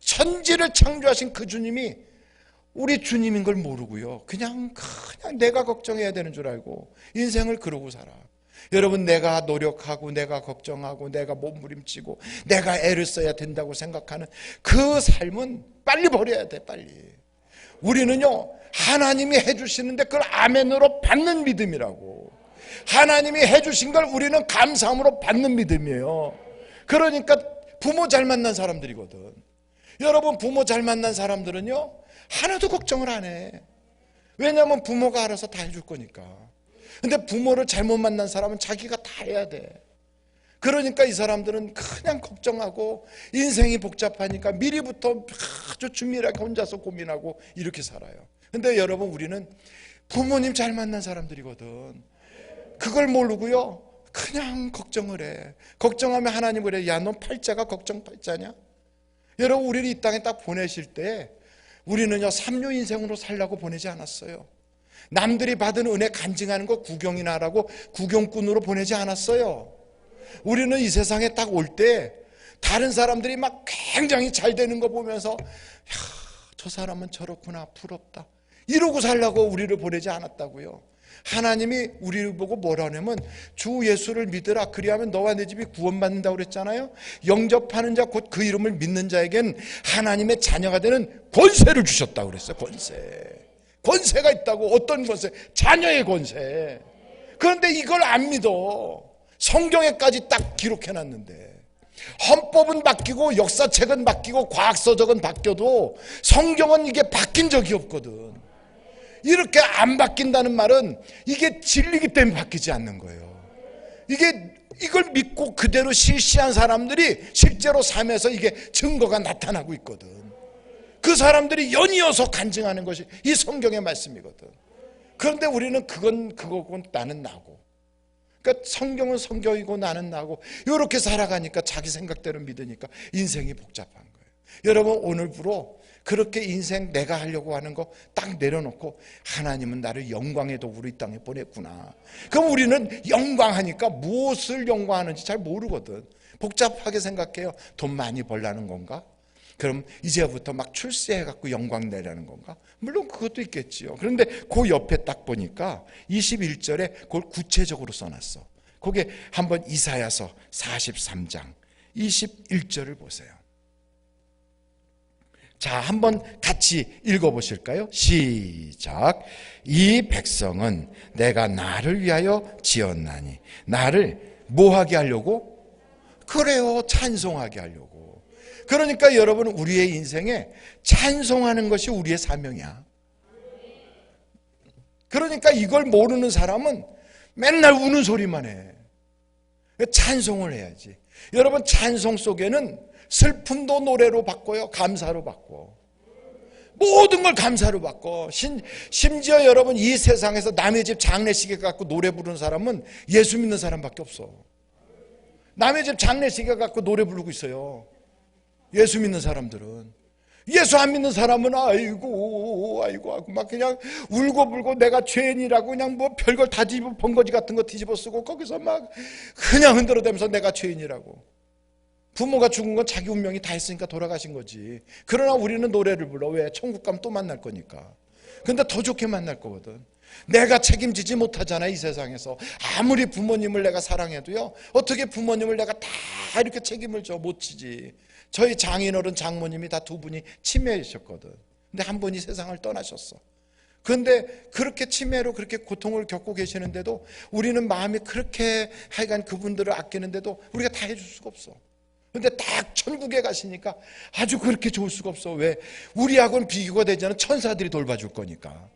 천지를 창조하신 그 주님이 우리 주님인 걸 모르고요. 그냥 내가 걱정해야 되는 줄 알고 인생을 그러고 살아. 여러분, 내가 노력하고 내가 걱정하고 내가 몸부림치고 내가 애를 써야 된다고 생각하는 그 삶은 빨리 버려야 돼, 빨리. 우리는요, 하나님이 해주시는데 그걸 아멘으로 받는 믿음이라고. 하나님이 해주신 걸 우리는 감사함으로 받는 믿음이에요. 그러니까 부모 잘 만난 사람들이거든. 여러분, 부모 잘 만난 사람들은요, 하나도 걱정을 안 해. 왜냐하면 부모가 알아서 다 해줄 거니까. 근데 부모를 잘못 만난 사람은 자기가 다 해야 돼. 그러니까 이 사람들은 그냥 걱정하고 인생이 복잡하니까 미리부터 아주 준밀하게 혼자서 고민하고 이렇게 살아요. 근데 여러분, 우리는 부모님 잘 만난 사람들이거든. 그걸 모르고요, 그냥 걱정을 해. 걱정하면 하나님 그래, 야, 넌 팔자가 걱정 팔자냐? 여러분, 우리를 이 땅에 딱 보내실 때 우리는요, 삼류 인생으로 살라고 보내지 않았어요. 남들이 받은 은혜 간증하는 거 구경이나 하라고 구경꾼으로 보내지 않았어요. 우리는 이 세상에 딱 올 때 다른 사람들이 막 굉장히 잘 되는 거 보면서, 야, 저 사람은 저렇구나, 부럽다, 이러고 살라고 우리를 보내지 않았다고요. 하나님이 우리를 보고 뭐라 하냐면, 주 예수를 믿으라, 그리하면 너와 내 집이 구원받는다고 그랬잖아요. 영접하는 자, 곧 그 이름을 믿는 자에겐 하나님의 자녀가 되는 권세를 주셨다고 그랬어요. 권세가 있다고. 어떤 권세? 자녀의 권세. 그런데 이걸 안 믿어. 성경에까지 딱 기록해놨는데, 헌법은 바뀌고 역사책은 바뀌고 과학서적은 바뀌어도 성경은 이게 바뀐 적이 없거든. 이렇게 안 바뀐다는 말은 이게 진리기 때문에 바뀌지 않는 거예요. 이걸 믿고 그대로 실시한 사람들이 실제로 삶에서 이게 증거가 나타나고 있거든. 그 사람들이 연이어서 간증하는 것이 이 성경의 말씀이거든. 그런데 우리는 그건 그거고 나는 나고, 그러니까 성경은 성경이고 나는 나고, 이렇게 살아가니까 자기 생각대로 믿으니까 인생이 복잡한 거예요. 여러분, 오늘부로 그렇게 인생 내가 하려고 하는 거 딱 내려놓고, 하나님은 나를 영광의 도구로 이 땅에 보냈구나. 그럼 우리는 영광하니까 무엇을 영광하는지 잘 모르거든. 복잡하게 생각해요. 돈 많이 벌라는 건가? 그럼 이제부터 막 출세해갖고 영광 내라는 건가? 물론 그것도 있겠지요. 그런데 그 옆에 딱 보니까 21절에 그걸 구체적으로 써놨어. 거기에 한번 이사야서 43장 21절을 보세요. 자, 한번 같이 읽어보실까요? 시작. 이 백성은 내가 나를 위하여 지었나니. 나를 뭐하게 하려고? 그래요, 찬송하게 하려고. 그러니까 여러분, 우리의 인생에 찬송하는 것이 우리의 사명이야. 그러니까 이걸 모르는 사람은 맨날 우는 소리만 해. 찬송을 해야지. 여러분, 찬송 속에는 슬픔도 노래로 바꿔요. 감사로 바꿔. 모든 걸 감사로 바꿔. 심지어 여러분, 이 세상에서 남의 집 장례식에 갖고 노래 부르는 사람은 예수 믿는 사람밖에 없어. 남의 집 장례식에 갖고 노래 부르고 있어요. 예수 믿는 사람들은. 예수 안 믿는 사람은 아이고 막 그냥 울고불고 내가 죄인이라고 그냥 뭐 별걸 다 뒤집어, 번거지 같은 거 뒤집어 쓰고 거기서 막 그냥 흔들어대면서 내가 죄인이라고. 부모가 죽은 건 자기 운명이 다 했으니까 돌아가신 거지. 그러나 우리는 노래를 불러. 왜? 천국 가면 또 만날 거니까. 근데 더 좋게 만날 거거든. 내가 책임지지 못하잖아, 이 세상에서. 아무리 부모님을 내가 사랑해도요, 어떻게 부모님을 내가 다 이렇게 책임을 못 지지. 저희 장인어른 장모님이 다 두 분이 치매이셨거든. 근데 한 분이 세상을 떠나셨어. 그런데 그렇게 치매로 그렇게 고통을 겪고 계시는데도 우리는 마음이 그렇게 하여간 그분들을 아끼는데도 우리가 다 해줄 수가 없어. 근데 딱 천국에 가시니까 아주 그렇게 좋을 수가 없어. 왜? 우리하고는 비교가 되지 않은 천사들이 돌봐줄 거니까.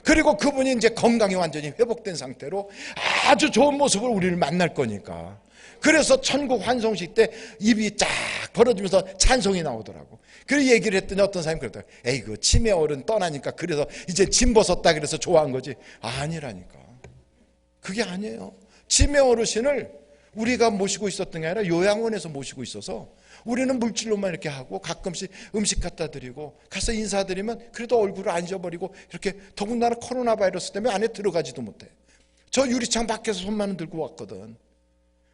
그리고 그분이 이제 건강이 완전히 회복된 상태로 아주 좋은 모습을 우리를 만날 거니까. 그래서 천국 환송식 때 입이 쫙 벌어지면서 찬송이 나오더라고. 그래서 얘기를 했더니 어떤 사람이 그러더라고. 에이, 그 치매 어른 떠나니까 그래서 이제 짐 벗었다 그래서 좋아한 거지. 아니라니까. 그게 아니에요. 치매 어르신을 우리가 모시고 있었던 게 아니라 요양원에서 모시고 있어서 우리는 물질로만 이렇게 하고 가끔씩 음식 갖다 드리고 가서 인사드리면 그래도 얼굴을 안 잊어버리고 이렇게, 더군다나 코로나 바이러스 때문에 안에 들어가지도 못해. 저 유리창 밖에서 손만 들고 왔거든.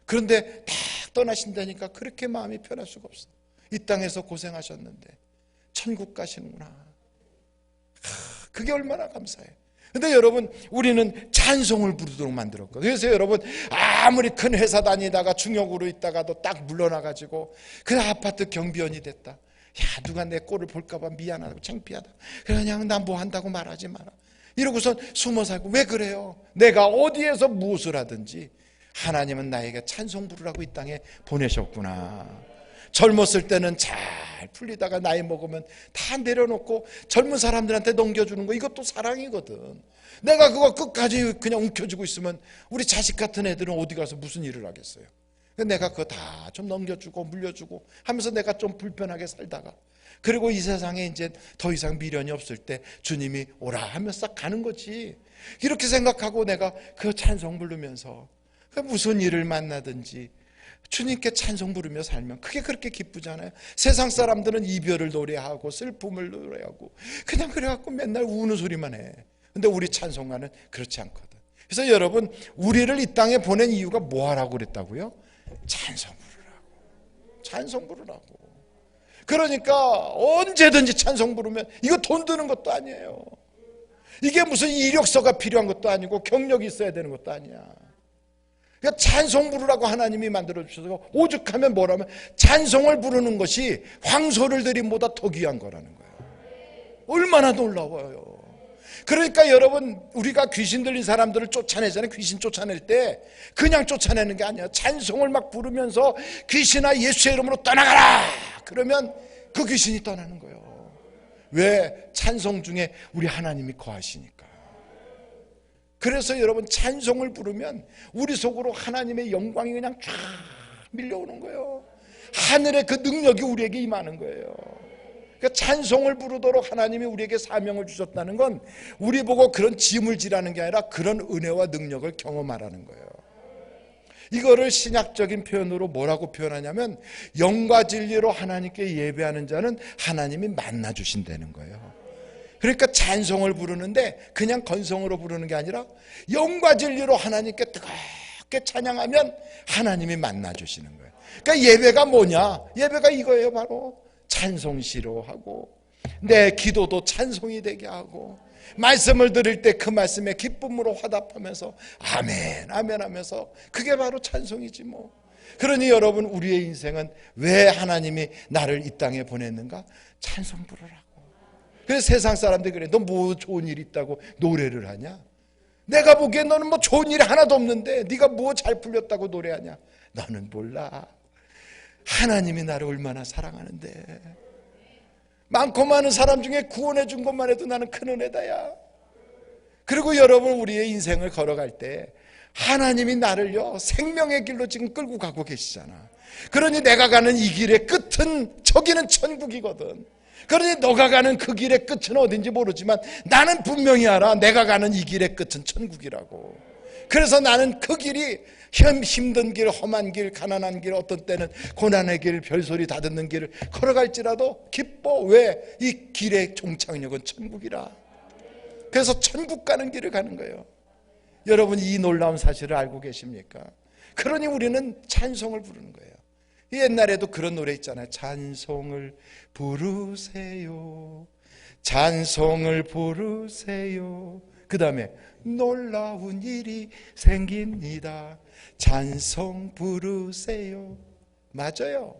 그런데 딱 떠나신다니까 그렇게 마음이 편할 수가 없어. 이 땅에서 고생하셨는데 천국 가시는구나. 그게 얼마나 감사해. 근데 여러분, 우리는 찬송을 부르도록 만들었거든요. 그래서 여러분, 아무리 큰 회사 다니다가 중역으로 있다가도 딱 물러나가지고 그 아파트 경비원이 됐다. 야, 누가 내 꼴을 볼까봐 미안하고 창피하다. 그냥 나 뭐 한다고 말하지 마라. 이러고선 숨어 살고. 왜 그래요? 내가 어디에서 무엇을 하든지 하나님은 나에게 찬송 부르라고 이 땅에 보내셨구나. 젊었을 때는 잘 풀리다가 나이 먹으면 다 내려놓고 젊은 사람들한테 넘겨주는 거, 이것도 사랑이거든. 내가 그거 끝까지 그냥 움켜쥐고 있으면 우리 자식 같은 애들은 어디 가서 무슨 일을 하겠어요. 내가 그거 다 좀 넘겨주고 물려주고 하면서 내가 좀 불편하게 살다가, 그리고 이 세상에 이제 더 이상 미련이 없을 때 주님이 오라 하면서 가는 거지. 이렇게 생각하고 내가 그 찬송 부르면서 무슨 일을 만나든지 주님께 찬송 부르며 살면 그게 그렇게 기쁘잖아요. 세상 사람들은 이별을 노래하고 슬픔을 노래하고 그냥 그래갖고 맨날 우는 소리만 해. 근데 우리 찬송가는 그렇지 않거든. 그래서 여러분, 우리를 이 땅에 보낸 이유가 뭐 하라고 그랬다고요? 찬송 부르라고. 찬송 부르라고. 그러니까 언제든지 찬송 부르면, 이거 돈 드는 것도 아니에요. 이게 무슨 이력서가 필요한 것도 아니고 경력이 있어야 되는 것도 아니야. 그러니까 찬송 부르라고 하나님이 만들어주셔서, 오죽하면 뭐라면 찬송을 부르는 것이 황소를 드림보다 더 귀한 거라는 거예요. 얼마나 놀라워요. 그러니까 여러분, 우리가 귀신 들린 사람들을 쫓아내잖아요. 귀신 쫓아낼 때 그냥 쫓아내는 게 아니야. 찬송을 막 부르면서 귀신아 예수의 이름으로 떠나가라, 그러면 그 귀신이 떠나는 거예요. 왜? 찬송 중에 우리 하나님이 거하시니까. 그래서 여러분, 찬송을 부르면 우리 속으로 하나님의 영광이 그냥 쫙 밀려오는 거예요. 하늘의 그 능력이 우리에게 임하는 거예요. 그러니까 찬송을 부르도록 하나님이 우리에게 사명을 주셨다는 건 우리 보고 그런 짐을 지라는 게 아니라 그런 은혜와 능력을 경험하라는 거예요. 이거를 신약적인 표현으로 뭐라고 표현하냐면, 영과 진리로 하나님께 예배하는 자는 하나님이 만나주신다는 거예요. 그러니까 찬송을 부르는데 그냥 건성으로 부르는 게 아니라 영과 진리로 하나님께 뜨겁게 찬양하면 하나님이 만나주시는 거예요. 그러니까 예배가 뭐냐? 예배가 이거예요. 바로 찬송시로 하고, 내 기도도 찬송이 되게 하고, 말씀을 들을 때 그 말씀에 기쁨으로 화답하면서 아멘 아멘 하면서, 그게 바로 찬송이지 뭐. 그러니 여러분, 우리의 인생은 왜 하나님이 나를 이 땅에 보냈는가? 찬송 부르라고. 그래서 세상 사람들이 그래, 너 뭐 좋은 일 있다고 노래를 하냐? 내가 보기엔 너는 뭐 좋은 일이 하나도 없는데 네가 뭐 잘 풀렸다고 노래하냐? 너는 몰라. 하나님이 나를 얼마나 사랑하는데. 많고 많은 사람 중에 구원해 준 것만 해도 나는 큰 은혜다야. 그리고 여러분, 우리의 인생을 걸어갈 때 하나님이 나를요 생명의 길로 지금 끌고 가고 계시잖아. 그러니 내가 가는 이 길의 끝은, 저기는 천국이거든. 그러니 너가 가는 그 길의 끝은 어딘지 모르지만 나는 분명히 알아. 내가 가는 이 길의 끝은 천국이라고. 그래서 나는 그 길이 힘든 길, 험한 길, 가난한 길, 어떤 때는 고난의 길, 별소리 다 듣는 길을 걸어갈지라도 기뻐. 왜? 이 길의 종착역은 천국이라. 그래서 천국 가는 길을 가는 거예요. 여러분, 이 놀라운 사실을 알고 계십니까? 그러니 우리는 찬송을 부르는 거예요. 옛날에도 그런 노래 있잖아요. 찬송을 부르세요, 찬송을 부르세요. 그 다음에 놀라운 일이 생깁니다, 찬송 부르세요. 맞아요.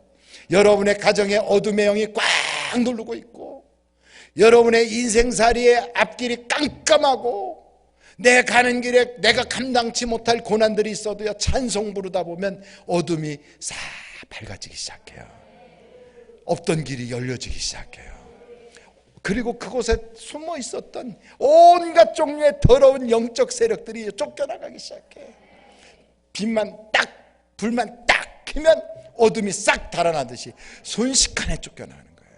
여러분의 가정에 어둠의 영이 꽉 누르고 있고, 여러분의 인생살이의 앞길이 깜깜하고, 내 가는 길에 내가 감당치 못할 고난들이 있어도요, 찬송 부르다 보면 어둠이 싹 밝아지기 시작해요. 없던 길이 열려지기 시작해요. 그리고 그곳에 숨어 있었던 온갖 종류의 더러운 영적 세력들이 쫓겨나가기 시작해. 빛만 딱, 불만 딱 켜면 어둠이 싹 달아나듯이 순식간에 쫓겨나는 거예요.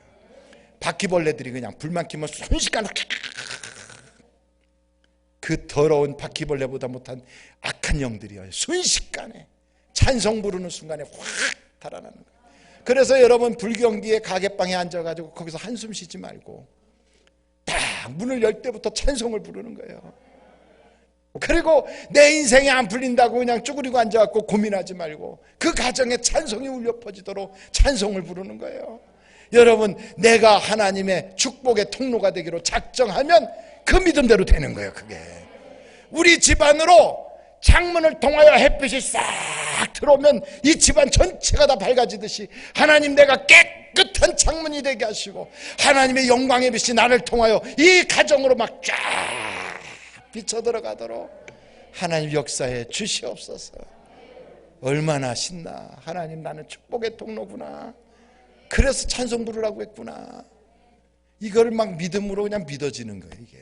바퀴벌레들이 그냥 불만 켜면 순식간에 그 더러운 바퀴벌레보다 못한 악한 영들이요, 순식간에 찬송 부르는 순간에 확 달아나는 거예요. 그래서 여러분, 불경기에 가게방에 앉아가지고 거기서 한숨 쉬지 말고 딱 문을 열 때부터 찬송을 부르는 거예요. 그리고 내 인생이 안 풀린다고 그냥 쭈그리고 앉아갖고 고민하지 말고 그 가정에 찬송이 울려 퍼지도록 찬송을 부르는 거예요. 여러분, 내가 하나님의 축복의 통로가 되기로 작정하면 그 믿음대로 되는 거예요. 그게 우리 집안으로 창문을 통하여 햇빛이 싹 들어오면 이 집안 전체가 다 밝아지듯이 하나님, 내가 깨끗한 창문이 되게 하시고 하나님의 영광의 빛이 나를 통하여 이 가정으로 막 쫙 비쳐 들어가도록 하나님 역사에 주시옵소서. 얼마나 신나. 하나님, 나는 축복의 통로구나. 그래서 찬송 부르라고 했구나. 이걸 막 믿음으로 그냥 믿어지는 거예요. 이게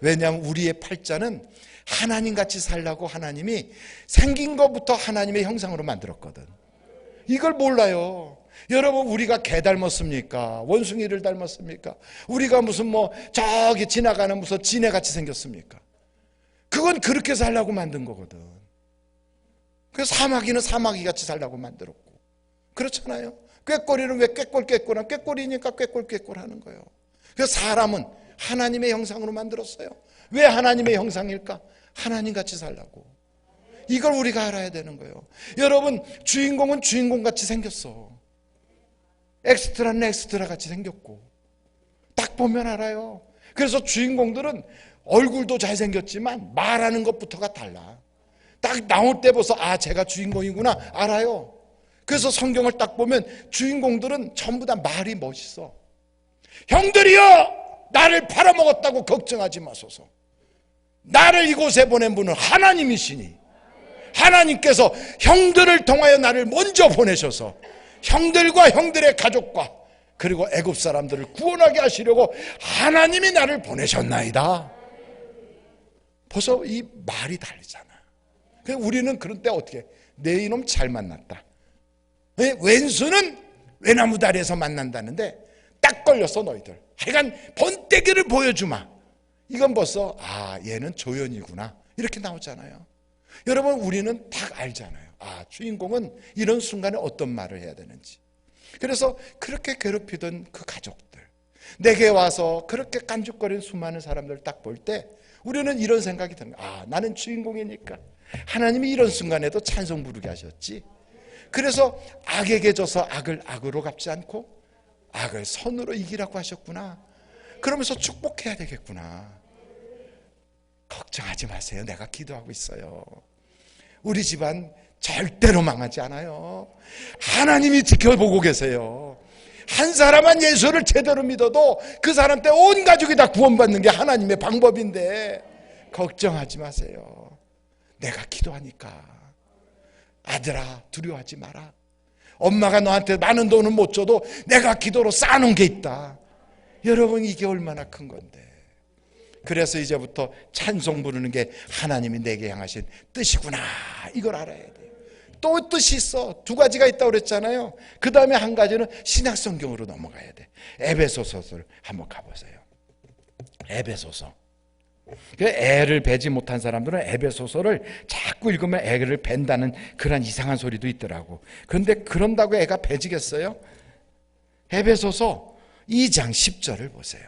왜냐하면 우리의 팔자는 하나님같이 살라고 하나님이 생긴 것부터 하나님의 형상으로 만들었거든. 이걸 몰라요. 여러분, 우리가 개 닮았습니까? 원숭이를 닮았습니까? 우리가 무슨 저기 지나가는 무슨 지네같이 생겼습니까? 그건 그렇게 살라고 만든 거거든. 그래서 사마귀는 사마귀같이 살라고 만들었고, 그렇잖아요. 꾀꼬리는 왜 꾀꼴 꾀꼬리니까 꾀꼴 하는 거예요. 그래서 사람은 하나님의 형상으로 만들었어요. 왜 하나님의 형상일까? 하나님같이 살라고. 이걸 우리가 알아야 되는 거예요. 여러분, 주인공은 주인공같이 생겼어. 엑스트라는 엑스트라같이 생겼고, 딱 보면 알아요. 그래서 주인공들은 얼굴도 잘생겼지만 말하는 것부터가 달라. 딱 나올 때 벌써 제가 주인공이구나 알아요. 그래서 성경을 딱 보면 주인공들은 전부 다 말이 멋있어. 형들이여, 나를 팔아먹었다고 걱정하지 마소서. 나를 이곳에 보낸 분은 하나님이시니 하나님께서 형들을 통하여 나를 먼저 보내셔서 형들과 형들의 가족과 그리고 애굽 사람들을 구원하게 하시려고 하나님이 나를 보내셨나이다. 벌써 이 말이 다르잖아. 우리는 그런 때 어떻게, 내 이놈 잘 만났다. 왼수는 외나무 다리에서 만난다는데 딱 걸렸어 너희들. 하여간 번떼기를 보여주마. 이건 벌써 얘는 조연이구나 이렇게 나오잖아요. 여러분, 우리는 딱 알잖아요. 주인공은 이런 순간에 어떤 말을 해야 되는지. 그래서 그렇게 괴롭히던 그 가족들, 내게 와서 그렇게 깐죽거리는 수많은 사람들을 딱 볼 때 우리는 이런 생각이 드는 거야. 나는 주인공이니까 하나님이 이런 순간에도 찬송 부르게 하셨지. 그래서 악에게 져서 악을 악으로 갚지 않고 악을 선으로 이기라고 하셨구나. 그러면서 축복해야 되겠구나. 걱정하지 마세요. 내가 기도하고 있어요. 우리 집안 절대로 망하지 않아요. 하나님이 지켜보고 계세요. 한 사람만 예수를 제대로 믿어도 그 사람 때 온 가족이 다 구원받는 게 하나님의 방법인데 걱정하지 마세요. 내가 기도하니까. 아들아, 두려워하지 마라. 엄마가 너한테 많은 돈은 못 줘도 내가 기도로 쌓아놓은 게 있다. 여러분, 이게 얼마나 큰 건데. 그래서 이제부터 찬송 부르는 게 하나님이 내게 향하신 뜻이구나, 이걸 알아야 돼요. 또 뜻이 있어. 두 가지가 있다고 그랬잖아요. 그 다음에 한 가지는 신약 성경으로 넘어가야 돼. 에베소서를 한번 가보세요. 에베소서. 애를 베지 못한 사람들은 에베소서를 자꾸 읽으면 애를 벤다는 그런 이상한 소리도 있더라고. 그런데 그런다고 애가 베지겠어요? 에베소서 2장 10절을 보세요.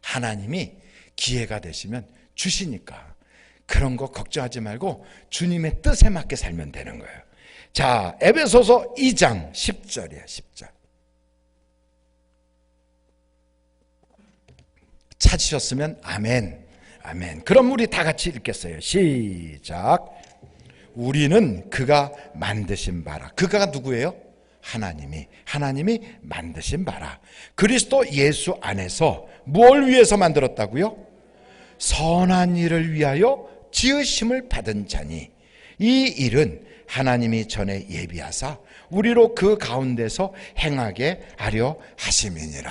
하나님이 기회가 되시면 주시니까 그런 거 걱정하지 말고 주님의 뜻에 맞게 살면 되는 거예요. 자, 에베소서 2장 10절이에요. 10절. 찾으셨으면 아멘. 아멘. 그럼 우리 다 같이 읽겠어요. 시작. 우리는 그가 만드신 바라. 그가 누구예요? 하나님이 만드신 바라. 그리스도 예수 안에서 뭘 위해서 만들었다고요? 선한 일을 위하여 지으심을 받은 자니 이 일은 하나님이 전에 예비하사 우리로 그 가운데서 행하게 하려 하심이니라.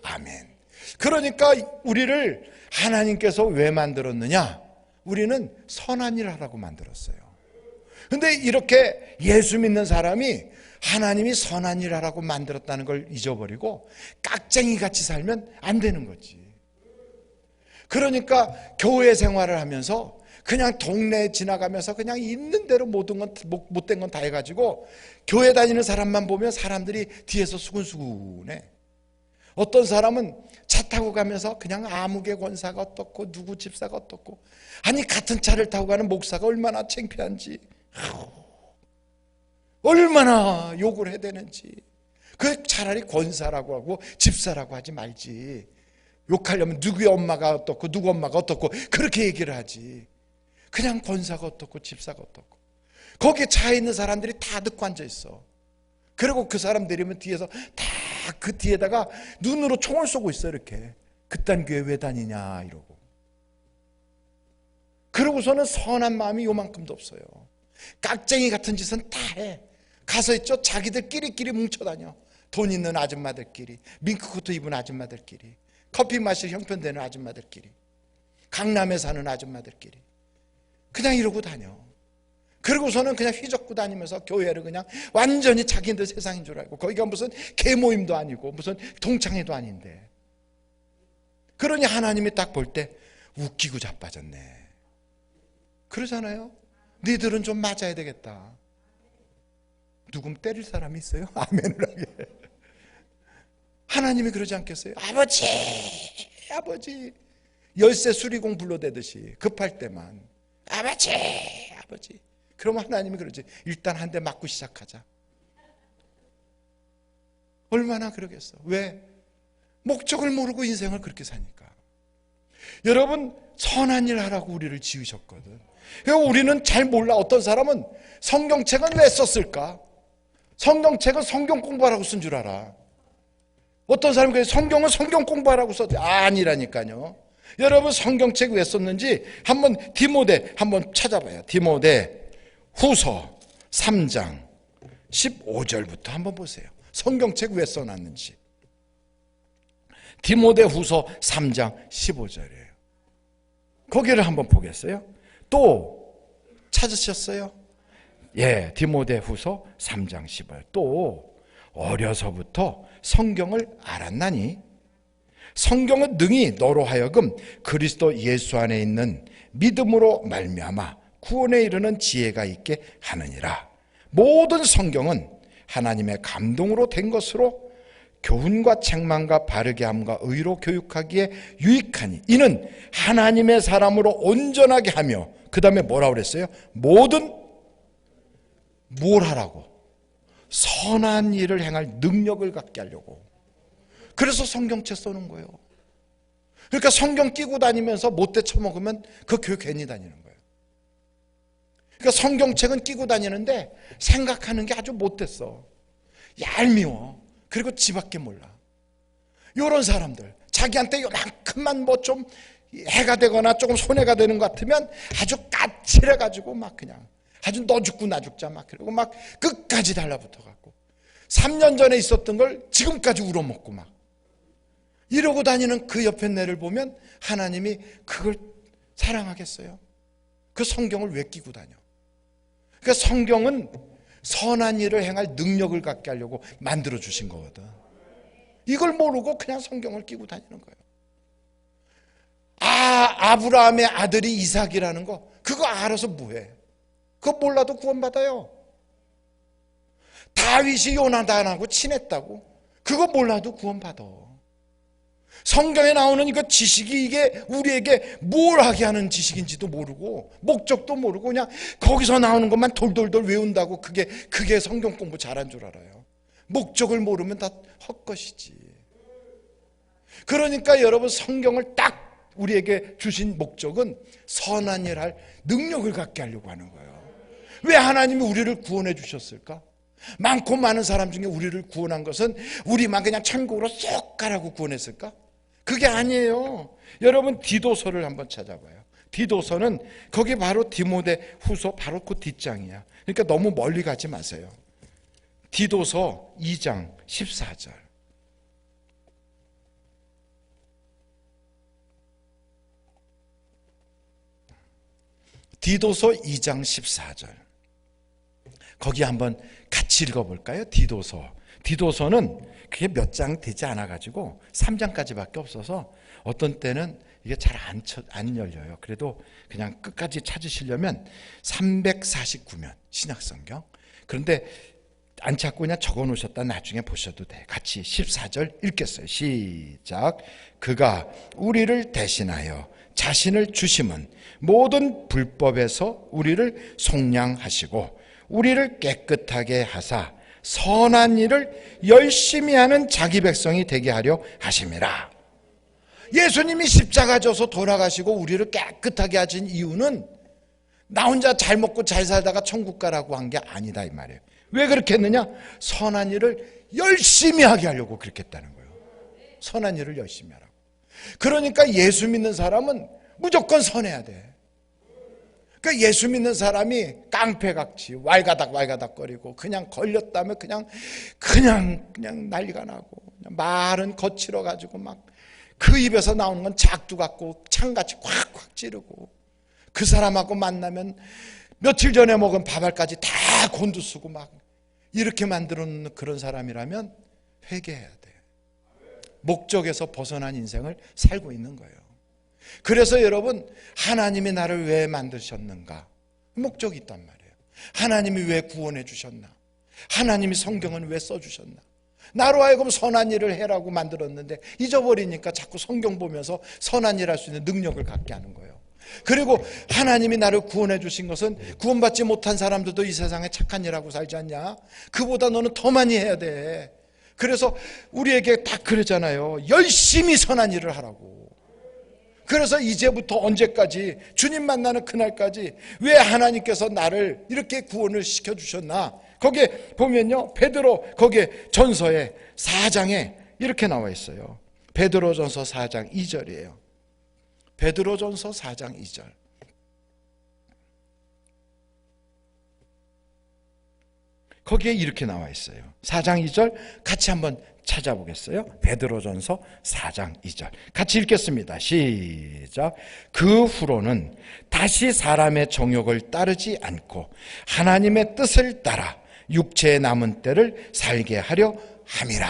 아멘. 그러니까 우리를 하나님께서 왜 만들었느냐? 우리는 선한 일 하라고 만들었어요. 근데 이렇게 예수 믿는 사람이 하나님이 선한 일 하라고 만들었다는 걸 잊어버리고 깍쟁이 같이 살면 안 되는 거지. 그러니까 교회 생활을 하면서 그냥 동네에 지나가면서 그냥 있는 대로 모든 건, 못된 건 다 해가지고 교회 다니는 사람만 보면 사람들이 뒤에서 수근수근해. 어떤 사람은 차 타고 가면서 그냥 아무개 권사가 어떻고 누구 집사가 어떻고, 아니 같은 차를 타고 가는 목사가 얼마나 창피한지, 얼마나 욕을 해야 되는지. 그 차라리 권사라고 하고 집사라고 하지 말지. 욕하려면 누구의 엄마가 어떻고 누구 엄마가 어떻고 그렇게 얘기를 하지. 그냥 권사가 어떻고 집사가 어떻고. 거기에 차에 있는 사람들이 다 듣고 앉아 있어. 그리고 그 사람 내리면 뒤에서 다 그 뒤에다가 눈으로 총을 쏘고 있어. 이렇게 그딴 교회 왜 다니냐 이러고. 그러고서는 선한 마음이 요만큼도 없어요. 깍쟁이 같은 짓은 다 해. 가서 있죠, 자기들끼리 뭉쳐다녀. 돈 있는 아줌마들끼리, 밍크코트 입은 아줌마들끼리, 커피 마실 형편되는 아줌마들끼리, 강남에 사는 아줌마들끼리 그냥 이러고 다녀. 그러고서는 그냥 휘젓고 다니면서 교회를 그냥 완전히 자기들 세상인 줄 알고, 거기가 무슨 개모임도 아니고 무슨 동창회도 아닌데. 그러니 하나님이 딱 볼 때 웃기고 자빠졌네 그러잖아요. 너희들은 좀 맞아야 되겠다. 누군 때릴 사람이 있어요? 아멘을 하게. 하나님이 그러지 않겠어요? 아버지 열쇠 수리공 불러대듯이 급할 때만 아버지. 그러면 하나님이 그러지, 일단 한 대 맞고 시작하자. 얼마나 그러겠어. 왜? 목적을 모르고 인생을 그렇게 사니까. 여러분, 선한 일 하라고 우리를 지으셨거든. 우리는 잘 몰라. 어떤 사람은 성경책은 왜 썼을까? 성경책은 성경 공부하라고 쓴 줄 알아. 어떤 사람은 성경은 성경 공부하라고 썼지. 아니라니까요. 여러분, 성경책 왜 썼는지 한번 디모데 한번 찾아봐요. 디모데 후서 3장 15절부터 한번 보세요. 성경책 왜 써놨는지. 디모데 후서 3장 15절이에요. 거기를 한번 보겠어요. 또 찾으셨어요? 예, 디모데 후서 3장 15절. 또 어려서부터 성경을 알았나니 성경은 능히 너로 하여금 그리스도 예수 안에 있는 믿음으로 말미암아 구원에 이르는 지혜가 있게 하느니라. 모든 성경은 하나님의 감동으로 된 것으로 교훈과 책망과 바르게 함과 의로 교육하기에 유익하니 이는 하나님의 사람으로 온전하게 하며, 그 다음에 뭐라고 그랬어요? 모든 뭘 하라고? 선한 일을 행할 능력을 갖게 하려고. 그래서 성경책 써는 거예요. 그러니까 성경 끼고 다니면서 못돼 처먹으면 그 교회 괜히 다니는 거예요. 그러니까 성경책은 끼고 다니는데 생각하는 게 아주 못됐어. 얄미워. 그리고 지밖에 몰라. 이런 사람들, 자기한테 요만큼만 뭐 좀 해가 되거나 조금 손해가 되는 것 같으면 아주 까칠해가지고 막 그냥 아주 너 죽고 나 죽자 막 그러고 막 끝까지 달라붙어갖고 3년 전에 있었던 걸 지금까지 울어먹고 막 이러고 다니는 그 옆에 내를 보면 하나님이 그걸 사랑하겠어요? 그 성경을 왜 끼고 다녀? 그러니까 성경은 선한 일을 행할 능력을 갖게 하려고 만들어 주신 거거든. 이걸 모르고 그냥 성경을 끼고 다니는 거예요. 아브라함의 아들이 이삭이라는 거, 그거 알아서 뭐해? 그거 몰라도 구원받아요. 다윗이 요나단하고 친했다고, 그거 몰라도 구원받아. 성경에 나오는 이거 지식이 이게 우리에게 뭘 하게 하는 지식인지도 모르고 목적도 모르고 그냥 거기서 나오는 것만 돌돌돌 외운다고 그게 성경 공부 잘한 줄 알아요. 목적을 모르면 다 헛것이지. 그러니까 여러분, 성경을 딱 우리에게 주신 목적은 선한 일 할 능력을 갖게 하려고 하는 거예요. 왜 하나님이 우리를 구원해 주셨을까? 많고 많은 사람 중에 우리를 구원한 것은 우리만 그냥 천국으로 쏙 가라고 구원했을까? 그게 아니에요. 여러분, 디도서를 한번 찾아봐요. 디도서는 거기 바로 디모데 후서 바로 그 뒷장이야. 그러니까 너무 멀리 가지 마세요. 디도서 2장 14절. 디도서 2장 14절. 거기 한번 같이 읽어볼까요? 디도서는 그게 몇 장 되지 않아가지고 3장까지밖에 없어서 어떤 때는 이게 잘 안 열려요. 그래도 그냥 끝까지 찾으시려면 349면 신약성경. 그런데 안 찾고 그냥 적어 놓으셨다 나중에 보셔도 돼. 같이 14절 읽겠어요. 시작. 그가 우리를 대신하여 자신을 주심은 모든 불법에서 우리를 속량하시고 우리를 깨끗하게 하사 선한 일을 열심히 하는 자기 백성이 되게 하려 하심이라. 예수님이 십자가 져서 돌아가시고 우리를 깨끗하게 하신 이유는 나 혼자 잘 먹고 잘 살다가 천국 가라고 한 게 아니다 이 말이에요. 왜 그렇게 했느냐? 선한 일을 열심히 하게 하려고 그렇게 했다는 거예요. 선한 일을 열심히 하라고. 그러니까 예수 믿는 사람은 무조건 선해야 돼. 그러니까 예수 믿는 사람이 깡패같이 왈가닥거리고 그냥 걸렸다면 그냥 난리가 나고 말은 거칠어 가지고 막 그 입에서 나오는 건 작두 같고 창같이 콱콱 찌르고 그 사람하고 만나면 며칠 전에 먹은 밥알까지 다 곤두쓰고 막 이렇게 만들어 놓는 그런 사람이라면 회개해야 돼. 목적에서 벗어난 인생을 살고 있는 거예요. 그래서 여러분, 하나님이 나를 왜 만드셨는가? 목적이 있단 말이에요. 하나님이 왜 구원해 주셨나? 하나님이 성경은 왜 써주셨나? 나로 하여금 선한 일을 해라고 만들었는데 잊어버리니까 자꾸 성경 보면서 선한 일 할 수 있는 능력을 갖게 하는 거예요. 그리고 하나님이 나를 구원해 주신 것은 구원받지 못한 사람들도 이 세상에 착한 일하고 살지 않냐? 그보다 너는 더 많이 해야 돼. 그래서 우리에게 딱 그러잖아요. 열심히 선한 일을 하라고. 그래서 이제부터 언제까지, 주님 만나는 그날까지 왜 하나님께서 나를 이렇게 구원을 시켜주셨나? 거기에 보면요, 베드로 거기에 전서에 4장에 이렇게 나와 있어요. 베드로전서 4장 2절이에요. 베드로전서 4장 2절. 거기에 이렇게 나와 있어요. 4장 2절 같이 한번 찾아보겠어요? 베드로전서 4장 2절 같이 읽겠습니다. 시작. 그 후로는 다시 사람의 정욕을 따르지 않고 하나님의 뜻을 따라 육체의 남은 때를 살게 하려 함이라.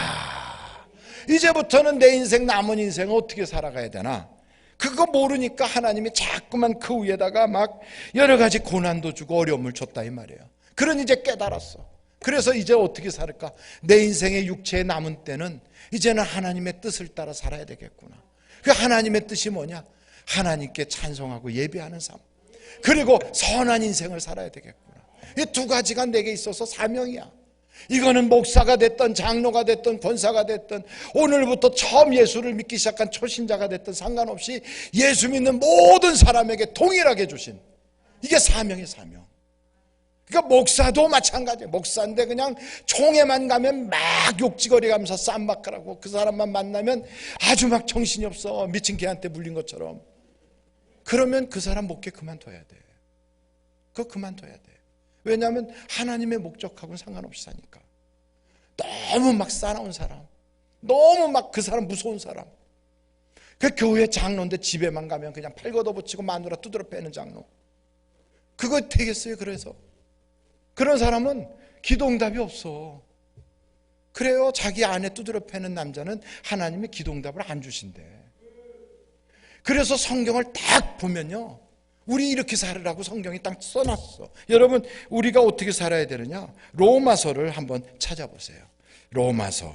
이제부터는 내 인생, 남은 인생을 어떻게 살아가야 되나? 그거 모르니까 하나님이 자꾸만 그 위에다가 막 여러 가지 고난도 주고 어려움을 줬다 이 말이에요. 그런 이제 깨달았어. 그래서 이제 어떻게 살까? 내 인생의 육체의 남은 때는 이제는 하나님의 뜻을 따라 살아야 되겠구나. 그 하나님의 뜻이 뭐냐? 하나님께 찬송하고 예배하는 삶, 그리고 선한 인생을 살아야 되겠구나. 이 두 가지가 내게 있어서 사명이야. 이거는 목사가 됐든 장로가 됐든 권사가 됐든 오늘부터 처음 예수를 믿기 시작한 초신자가 됐든 상관없이 예수 믿는 모든 사람에게 동일하게 주신 이게 사명이에요. 사명. 그러니까 목사도 마찬가지예요. 목사인데 그냥 총회만 가면 막 욕지거리 가면서 쌈박하라고, 그 사람만 만나면 아주 막 정신이 없어, 미친 개한테 물린 것처럼. 그러면 그 사람 목회 그만둬야 돼. 그거 그만둬야 돼. 왜냐하면 하나님의 목적하고는 상관없이 사니까. 너무 막 싸나운 사람, 너무 막 그 사람 무서운 사람, 그 교회 장로인데 집에만 가면 그냥 팔 걷어붙이고 마누라 두드러 빼는 장로, 그거 되겠어요? 그래서 그런 사람은 기도응답이 없어. 그래요. 자기 아내 두드러 패는 남자는 하나님이 기도응답을 안 주신대. 그래서 성경을 딱 보면요, 우리 이렇게 살으라고 성경이 딱 써놨어. 여러분, 우리가 어떻게 살아야 되느냐? 로마서를 한번 찾아보세요. 로마서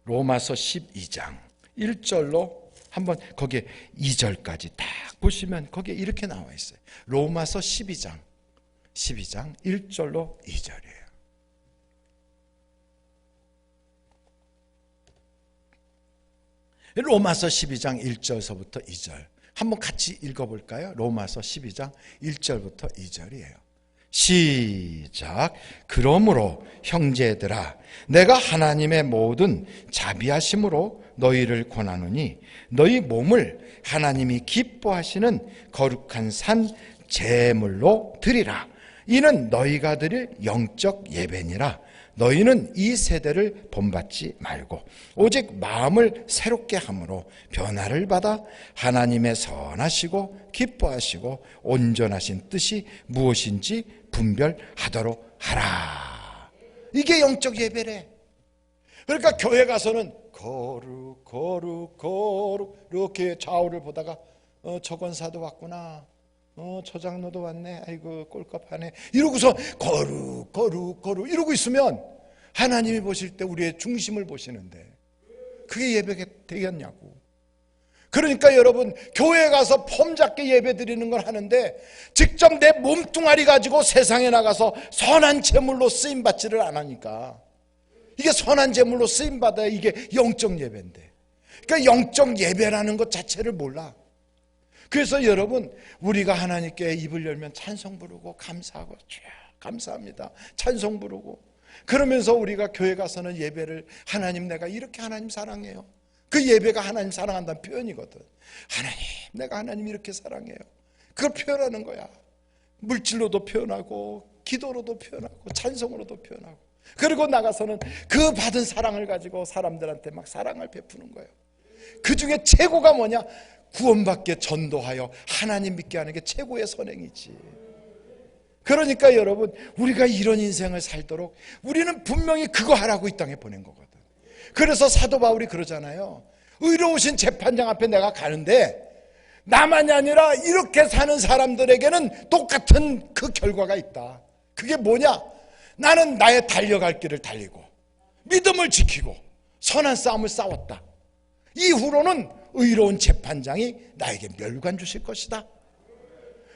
12장 1절로 한번 거기에 2절까지 딱 보시면 거기에 이렇게 나와 있어요. 로마서 12장 1절로 2절이에요. 로마서 12장 1절서부터 2절 한번 같이 읽어볼까요? 로마서 12장 1절부터 2절이에요. 시작. 그러므로 형제들아, 내가 하나님의 모든 자비하심으로 너희를 권하노니 너희 몸을 하나님이 기뻐하시는 거룩한 산 제물로 드리라. 이는 너희가 드릴 영적 예배니라. 너희는 이 세대를 본받지 말고 오직 마음을 새롭게 함으로 변화를 받아 하나님의 선하시고 기뻐하시고 온전하신 뜻이 무엇인지 분별하도록 하라. 이게 영적 예배래. 그러니까 교회 가서는 거룩 이렇게 좌우를 보다가 저 권사도 왔구나, 저 장로도 왔네, 아이고 꼴값하네 이러고서 거룩 이러고 있으면 하나님이 보실 때 우리의 중심을 보시는데 그게 예배가 되겠냐고. 그러니까 여러분, 교회 가서 폼 잡게 예배 드리는 걸 하는데 직접 내 몸뚱아리 가지고 세상에 나가서 선한 제물로 쓰임받지를 안 하니까, 이게 선한 제물로 쓰임받아야 이게 영적 예배인데, 그러니까 영적 예배라는 것 자체를 몰라. 그래서 여러분, 우리가 하나님께 입을 열면 찬송 부르고 감사하고, 주여 감사합니다 찬송 부르고, 그러면서 우리가 교회 가서는 예배를, 하나님 내가 이렇게 하나님 사랑해요, 그 예배가 하나님 사랑한다는 표현이거든. 하나님 내가 하나님 이렇게 사랑해요, 그걸 표현하는 거야. 물질로도 표현하고 기도로도 표현하고 찬송으로도 표현하고, 그리고 나가서는 그 받은 사랑을 가지고 사람들한테 막 사랑을 베푸는 거예요. 그 중에 최고가 뭐냐? 구원받게 전도하여 하나님 믿게 하는 게 최고의 선행이지. 그러니까 여러분, 우리가 이런 인생을 살도록 우리는 분명히 그거 하라고 이 땅에 보낸 거거든. 그래서 사도 바울이 그러잖아요. 의로우신 재판장 앞에 내가 가는데 나만이 아니라 이렇게 사는 사람들에게는 똑같은 그 결과가 있다. 그게 뭐냐? 나는 나의 달려갈 길을 달리고 믿음을 지키고 선한 싸움을 싸웠다. 이후로는 의로운 재판장이 나에게 멸관 주실 것이다.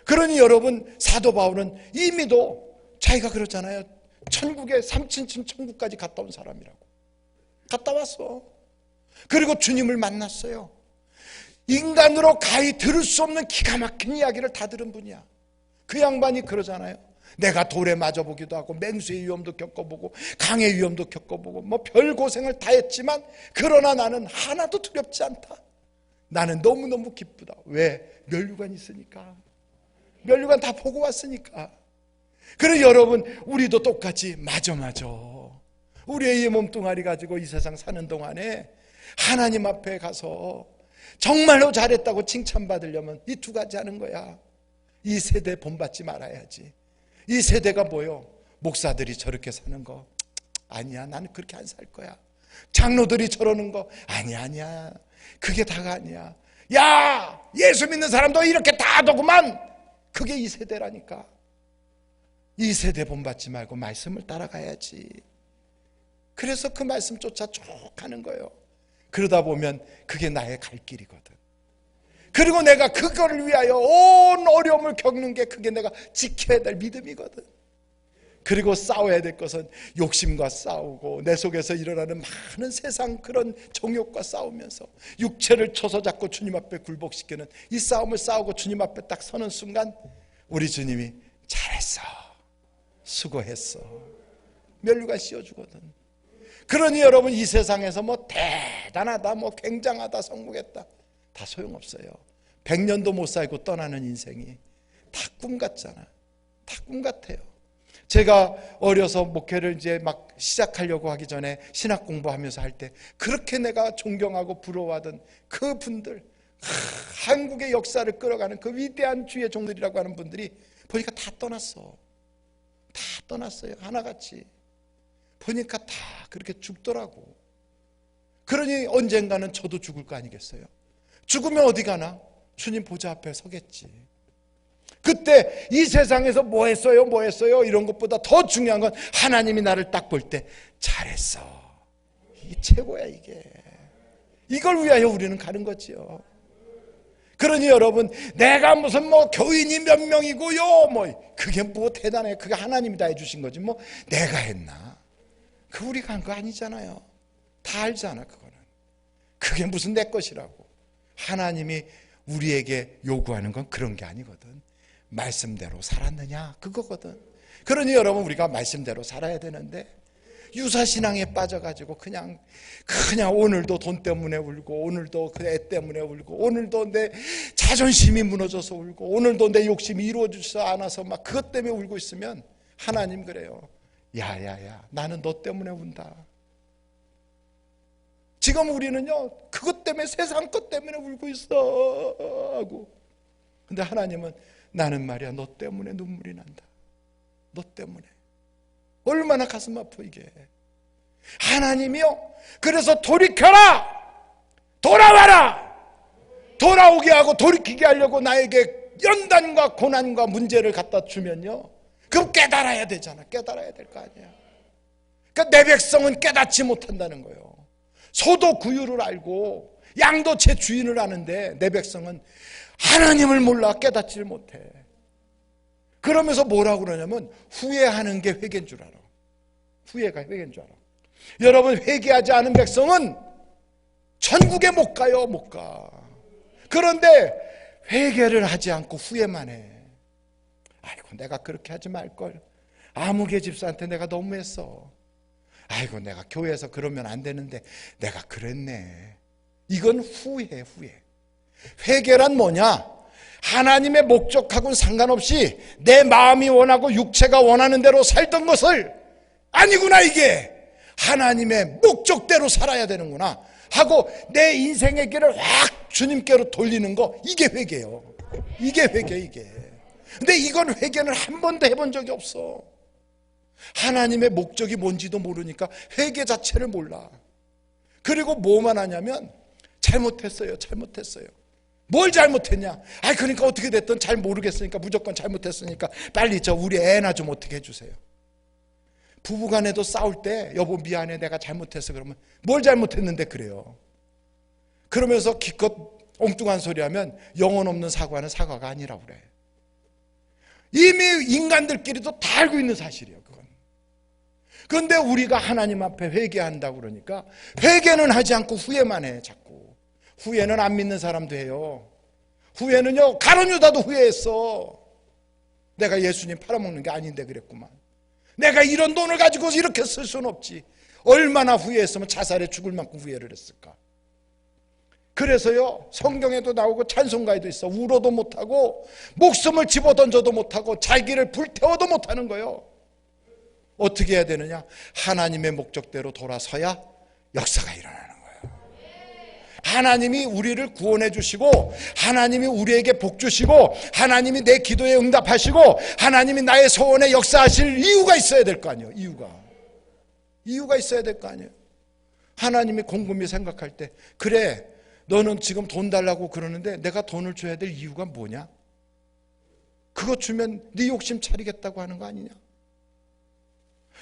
그러니 여러분, 사도 바울은 이미도 자기가 그러잖아요. 천국에 3층 천국까지 갔다 온 사람이라고. 갔다 왔어. 그리고 주님을 만났어요. 인간으로 가히 들을 수 없는 기가 막힌 이야기를 다 들은 분이야. 그 양반이 그러잖아요. 내가 돌에 맞아보기도 하고 맹수의 위험도 겪어보고 강의 위험도 겪어보고 뭐 별 고생을 다 했지만 그러나 나는 하나도 두렵지 않다. 나는 너무너무 기쁘다. 왜? 면류관이 있으니까. 면류관 다 보고 왔으니까. 그래 여러분, 우리도 똑같이 맞아 우리의 이 몸뚱아리 가지고 이 세상 사는 동안에 하나님 앞에 가서 정말로 잘했다고 칭찬받으려면 이 두 가지 하는 거야. 이 세대 본받지 말아야지. 이 세대가 뭐요? 목사들이 저렇게 사는 거 아니야, 나는 그렇게 안 살 거야. 장로들이 저러는 거 아니야, 그게 다가 아니야. 야, 예수 믿는 사람도 이렇게 다 하더구만. 그게 이 세대라니까. 이 세대 본받지 말고 말씀을 따라가야지. 그래서 그 말씀 쫓아 쭉 가는 거예요. 그러다 보면 그게 나의 갈 길이거든. 그리고 내가 그거를 위하여 온 어려움을 겪는 게 그게 내가 지켜야 될 믿음이거든. 그리고 싸워야 될 것은 욕심과 싸우고 내 속에서 일어나는 많은 세상 그런 정욕과 싸우면서 육체를 쳐서 잡고 주님 앞에 굴복시키는 이 싸움을 싸우고 주님 앞에 딱 서는 순간 우리 주님이 잘했어, 수고했어, 면류관 씌워주거든. 그러니 여러분, 이 세상에서 뭐 대단하다, 뭐 굉장하다, 성공했다, 다 소용없어요. 100년도 못 살고 떠나는 인생이 다 꿈 같잖아. 다 꿈 같아요. 제가 어려서 목회를 이제 막 시작하려고 하기 전에 신학 공부하면서 할 때 그렇게 내가 존경하고 부러워하던 그 분들, 한국의 역사를 끌어가는 그 위대한 주의 종들이라고 하는 분들이 보니까 다 떠났어. 다 떠났어요. 하나같이. 보니까 다 그렇게 죽더라고. 그러니 언젠가는 저도 죽을 거 아니겠어요? 죽으면 어디 가나? 주님 보좌 앞에 서겠지. 그때 이 세상에서 뭐 했어요 이런 것보다 더 중요한 건 하나님이 나를 딱 볼 때 잘했어, 이게 최고야. 이걸 위하여 우리는 가는 거지요. 그러니 여러분, 내가 무슨 뭐 교인이 몇 명이고요, 뭐 그게 뭐 대단해. 그게 하나님이 다 해주신 거지 뭐 내가 했나? 그 우리가 한 거 아니잖아요. 다 알잖아. 그거는 그게 무슨 내 것이라고. 하나님이 우리에게 요구하는 건 그런 게 아니거든. 말씀대로 살았느냐, 그거거든. 그러니 여러분, 우리가 말씀대로 살아야 되는데 유사신앙에 빠져가지고 그냥 오늘도 돈 때문에 울고, 오늘도 그 애 때문에 울고, 오늘도 내 자존심이 무너져서 울고, 오늘도 내 욕심이 이루어지지 않아서 막 그것 때문에 울고 있으면 하나님 그래요. 야야야, 나는 너 때문에 운다. 지금 우리는요, 그것 때문에, 세상 것 때문에 울고 있어 하고, 근데 하나님은 나는 말이야 너 때문에 눈물이 난다. 너 때문에. 얼마나 가슴 아파 이게. 하나님이요, 그래서 돌이켜라, 돌아와라, 돌아오게 하고 돌이키게 하려고 나에게 연단과 고난과 문제를 갖다 주면요, 그럼 깨달아야 되잖아. 깨달아야 될 거 아니야. 그러니까 내 백성은 깨닫지 못한다는 거예요. 소도 구유를 알고 양도 제 주인을 아는데 내 백성은 하나님을 몰라 깨닫지를 못해. 그러면서 뭐라고 그러냐면 후회하는 게 회개인 줄 알아. 후회가 회개인 줄 알아. 여러분, 회개하지 않은 백성은 천국에 못 가요. 못 가. 그런데 회개를 하지 않고 후회만 해. 아이고 내가 그렇게 하지 말걸. 아무개 집사한테 내가 너무했어. 아이고 내가 교회에서 그러면 안 되는데 내가 그랬네. 이건 후회해. 후회. 회개란 뭐냐? 하나님의 목적하고는 상관없이 내 마음이 원하고 육체가 원하는 대로 살던 것을 아니구나, 이게 하나님의 목적대로 살아야 되는구나 하고 내 인생의 길을 확 주님께로 돌리는 거, 이게 회개예요. 이게 회개. 이게. 근데 이건 회개는 한 번도 해본 적이 없어. 하나님의 목적이 뭔지도 모르니까 회개 자체를 몰라. 그리고 뭐만 하냐면 잘못했어요. 뭘 잘못했냐? 그러니까 어떻게 됐든 잘 모르겠으니까 무조건 잘못했으니까 빨리 우리 애나 좀 어떻게 해주세요. 부부간에도 싸울 때 여보 미안해 내가 잘못했어. 그러면 뭘 잘못했는데 그래요. 그러면서 기껏 엉뚱한 소리 하면 영혼 없는 사과는 사과가 아니라고 그래. 이미 인간들끼리도 다 알고 있는 사실이에요. 그건. 그런데 우리가 하나님 앞에 회개한다고 그러니까 회개는 하지 않고 후회만 해. 자꾸 후회는 안 믿는 사람도 해요. 후회는요, 가룟 유다도 후회했어. 내가 예수님 팔아먹는 게 아닌데 그랬구만. 내가 이런 돈을 가지고 이렇게 쓸 수는 없지. 얼마나 후회했으면 자살해 죽을 만큼 후회를 했을까. 그래서요, 성경에도 나오고 찬송가에도 있어. 울어도 못하고 목숨을 집어던져도 못하고 자기를 불태워도 못하는 거예요. 어떻게 해야 되느냐? 하나님의 목적대로 돌아서야 역사가 일어나는 거예요. 하나님이 우리를 구원해 주시고, 하나님이 우리에게 복 주시고, 하나님이 내 기도에 응답하시고, 하나님이 나의 소원에 역사하실 이유가 있어야 될 거 아니에요. 이유가 있어야 될 거 아니에요. 하나님이 곰곰이 생각할 때, 그래 너는 지금 돈 달라고 그러는데 내가 돈을 줘야 될 이유가 뭐냐? 그거 주면 네 욕심 차리겠다고 하는 거 아니냐?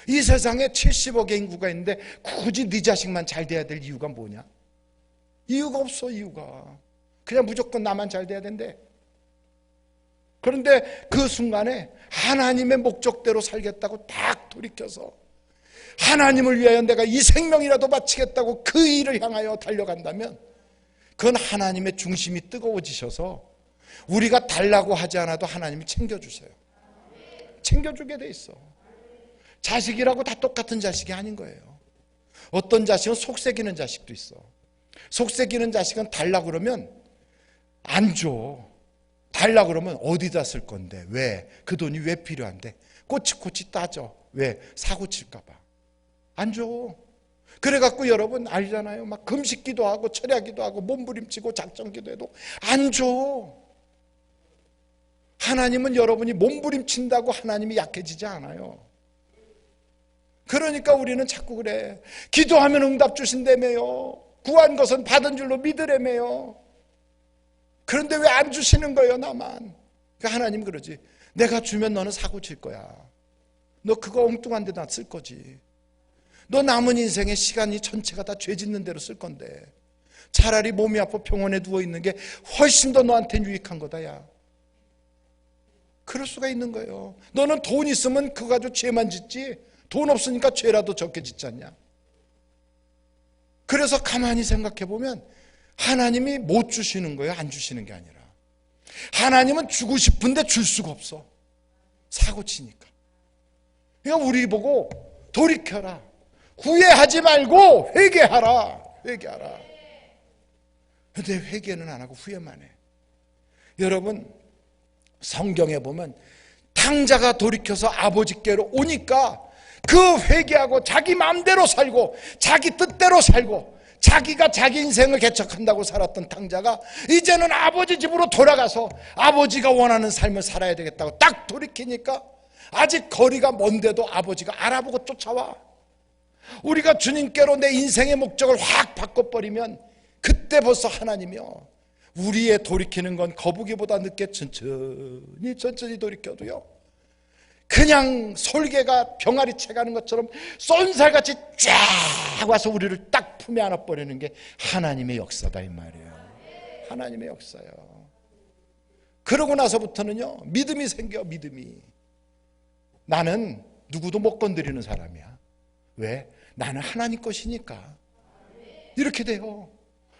이 세상에 70억의 인구가 있는데 굳이 네 자식만 잘 돼야 될 이유가 뭐냐? 이유가 없어. 이유가 그냥 무조건 나만 잘 돼야 된대. 그런데 그 순간에 하나님의 목적대로 살겠다고 딱 돌이켜서 하나님을 위하여 내가 이 생명이라도 바치겠다고 그 일을 향하여 달려간다면 그건 하나님의 중심이 뜨거워지셔서 우리가 달라고 하지 않아도 하나님이 챙겨주세요. 챙겨주게 돼 있어. 자식이라고 다 똑같은 자식이 아닌 거예요. 어떤 자식은 속색이는 자식도 있어. 속색이는 자식은 달라고 그러면 안 줘. 달라고 그러면 어디다 쓸 건데, 왜? 그 돈이 왜 필요한데? 꼬치꼬치 따져. 왜? 사고 칠까 봐. 안 줘. 그래갖고 여러분 알잖아요. 막 금식기도 하고 철야기도 하고 몸부림치고 작정기도 해도 안 줘. 하나님은 여러분이 몸부림친다고 하나님이 약해지지 않아요. 그러니까 우리는 자꾸 그래. 기도하면 응답 주신다며요. 구한 것은 받은 줄로 믿으라며요. 그런데 왜 안 주시는 거예요, 나만? 그러니까 하나님 그러지. 내가 주면 너는 사고 칠 거야. 너 그거 엉뚱한 데다 쓸 거지. 너 남은 인생의 시간이 전체가 다 죄 짓는 대로 쓸 건데 차라리 몸이 아파 병원에 누워있는 게 훨씬 더 너한테는 유익한 거다, 야. 그럴 수가 있는 거예요. 너는 돈 있으면 그거 가지고 죄만 짓지, 돈 없으니까 죄라도 적게 짓지 않냐. 그래서 가만히 생각해 보면 하나님이 못 주시는 거예요, 안 주시는 게 아니라. 하나님은 주고 싶은데 줄 수가 없어. 사고 치니까. 그러니까 우리 보고 돌이켜라, 후회하지 말고 회개하라. 회개하라. 근데 회개는 안 하고 후회만 해. 여러분, 성경에 보면 탕자가 돌이켜서 아버지께로 오니까 그 회개하고 자기 마음대로 살고 자기 뜻대로 살고 자기가 자기 인생을 개척한다고 살았던 탕자가 이제는 아버지 집으로 돌아가서 아버지가 원하는 삶을 살아야 되겠다고 딱 돌이키니까 아직 거리가 먼데도 아버지가 알아보고 쫓아와. 우리가 주님께로 내 인생의 목적을 확 바꿔버리면 그때 벌써 하나님이요, 우리의 돌이키는 건 거북이보다 늦게 천천히 돌이켜도요, 그냥 솔개가 병아리 채가는 것처럼 쏜살같이 쫙 와서 우리를 딱 품에 안아버리는 게 하나님의 역사다 이 말이에요. 하나님의 역사요. 그러고 나서부터는요, 믿음이 생겨. 믿음이. 나는 누구도 못 건드리는 사람이야. 왜? 나는 하나님 것이니까. 이렇게 돼요.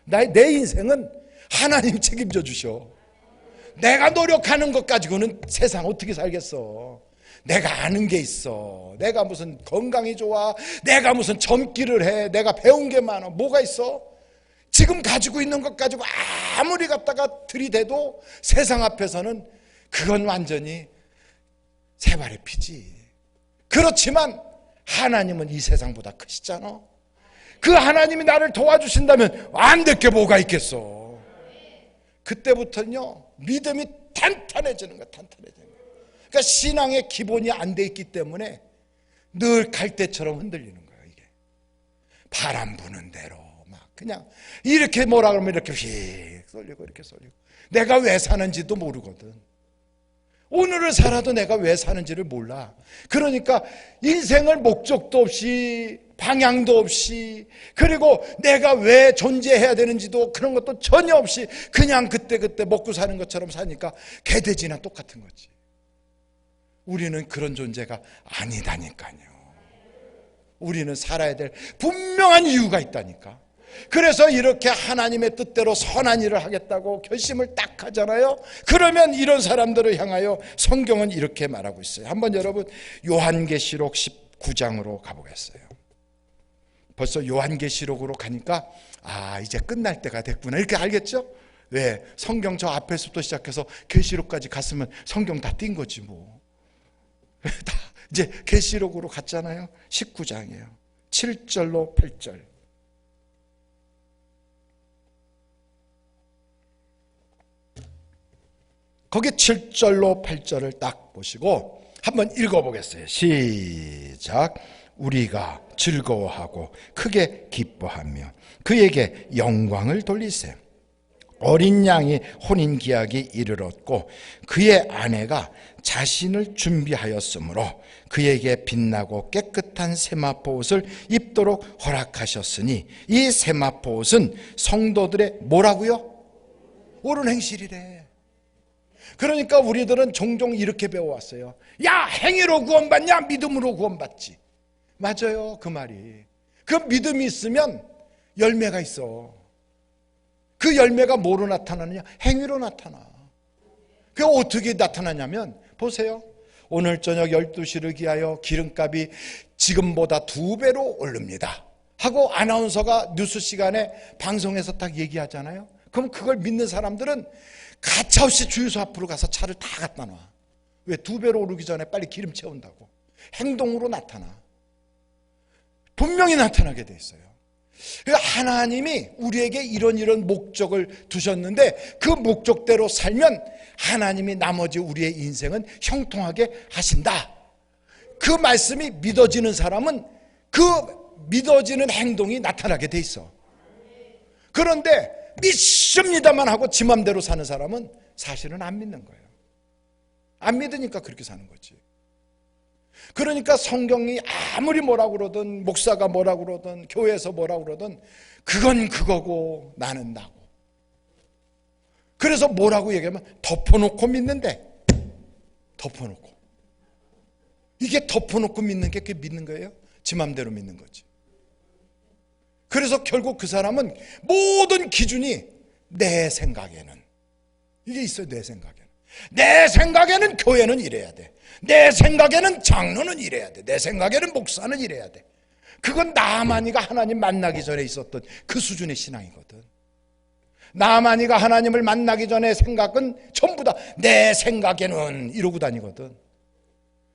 내 인생은 하나님 책임져 주셔. 내가 노력하는 것 가지고는 세상 어떻게 살겠어. 내가 아는 게 있어. 내가 무슨 건강이 좋아. 내가 무슨 젊기를 해. 내가 배운 게 많아. 뭐가 있어? 지금 가지고 있는 것 가지고 아무리 갖다가 들이대도 세상 앞에서는 그건 완전히 새발의 피지. 그렇지만 하나님은 이 세상보다 크시잖아. 그 하나님이 나를 도와주신다면 안 될 게 뭐가 있겠어. 그때부터는요, 믿음이 탄탄해지는 거야. 탄탄해지는 거야. 그러니까 신앙의 기본이 안 돼 있기 때문에 늘 갈대처럼 흔들리는 거예요. 이게 바람 부는 대로 막 그냥 이렇게 뭐라 그러면 이렇게 휙 쏠리고 이렇게 쏠리고, 내가 왜 사는지도 모르거든. 오늘을 살아도 내가 왜 사는지를 몰라. 그러니까 인생을 목적도 없이 방향도 없이, 그리고 내가 왜 존재해야 되는지도 그런 것도 전혀 없이 그냥 그때그때 먹고 사는 것처럼 사니까 개돼지나 똑같은 거지. 우리는 그런 존재가 아니다니까요. 우리는 살아야 될 분명한 이유가 있다니까. 그래서 이렇게 하나님의 뜻대로 선한 일을 하겠다고 결심을 딱 하잖아요. 그러면 이런 사람들을 향하여 성경은 이렇게 말하고 있어요. 한번 여러분 요한계시록 19장으로 가보겠어요. 벌써 요한계시록으로 가니까 이제 끝날 때가 됐구나 이렇게 알겠죠? 왜? 성경 저 앞에서부터 시작해서 계시록까지 갔으면 성경 다 뛴 거지 뭐. 다 이제 계시록으로 갔잖아요. 19장이에요. 7절로 8절. 거기 7절로 8절을 딱 보시고 한번 읽어보겠어요. 시작. 우리가 즐거워하고 크게 기뻐하며 그에게 영광을 돌리세. 어린 양이 혼인기약이 이르렀고 그의 아내가 자신을 준비하였으므로 그에게 빛나고 깨끗한 세마포 옷을 입도록 허락하셨으니 이 세마포 옷은 성도들의 뭐라고요? 옳은 행실이래. 그러니까 우리들은 종종 이렇게 배워왔어요. 야, 행위로 구원받냐? 믿음으로 구원받지. 맞아요, 그 말이. 그 믿음이 있으면 열매가 있어. 그 열매가 뭐로 나타나느냐? 행위로 나타나. 그게 어떻게 나타나냐면 보세요. 오늘 저녁 12시를 기하여 기름값이 지금보다 2배로 오릅니다 하고 아나운서가 뉴스 시간에 방송에서 딱 얘기하잖아요. 그럼 그걸 믿는 사람들은 가차없이 주유소 앞으로 가서 차를 다 갖다 놔. 왜? 2배로 오르기 전에 빨리 기름 채운다고. 행동으로 나타나. 분명히 나타나게 돼 있어요. 하나님이 우리에게 이런 목적을 두셨는데 그 목적대로 살면 하나님이 나머지 우리의 인생은 형통하게 하신다. 그 말씀이 믿어지는 사람은 그 믿어지는 행동이 나타나게 돼 있어. 그런데 믿습니다만 하고 지 맘대로 사는 사람은 사실은 안 믿는 거예요. 안 믿으니까 그렇게 사는 거지. 그러니까 성경이 아무리 뭐라고 그러든 목사가 뭐라고 그러든 교회에서 뭐라고 그러든 그건 그거고 나는 나고. 그래서 뭐라고 얘기하면 덮어놓고 믿는데, 덮어놓고. 이게 덮어놓고 믿는 게 그게 믿는 거예요? 지 맘대로 믿는 거지. 그래서 결국 그 사람은 모든 기준이 내 생각에는, 이게 있어요. 내 생각에는. 내 생각에는 교회는 이래야 돼. 내 생각에는 장로는 이래야 돼. 내 생각에는 목사는 이래야 돼. 그건 나아만이가 하나님 만나기 전에 있었던 그 수준의 신앙이거든. 나아만이가 하나님을 만나기 전에 생각은 전부 다 내 생각에는 이러고 다니거든.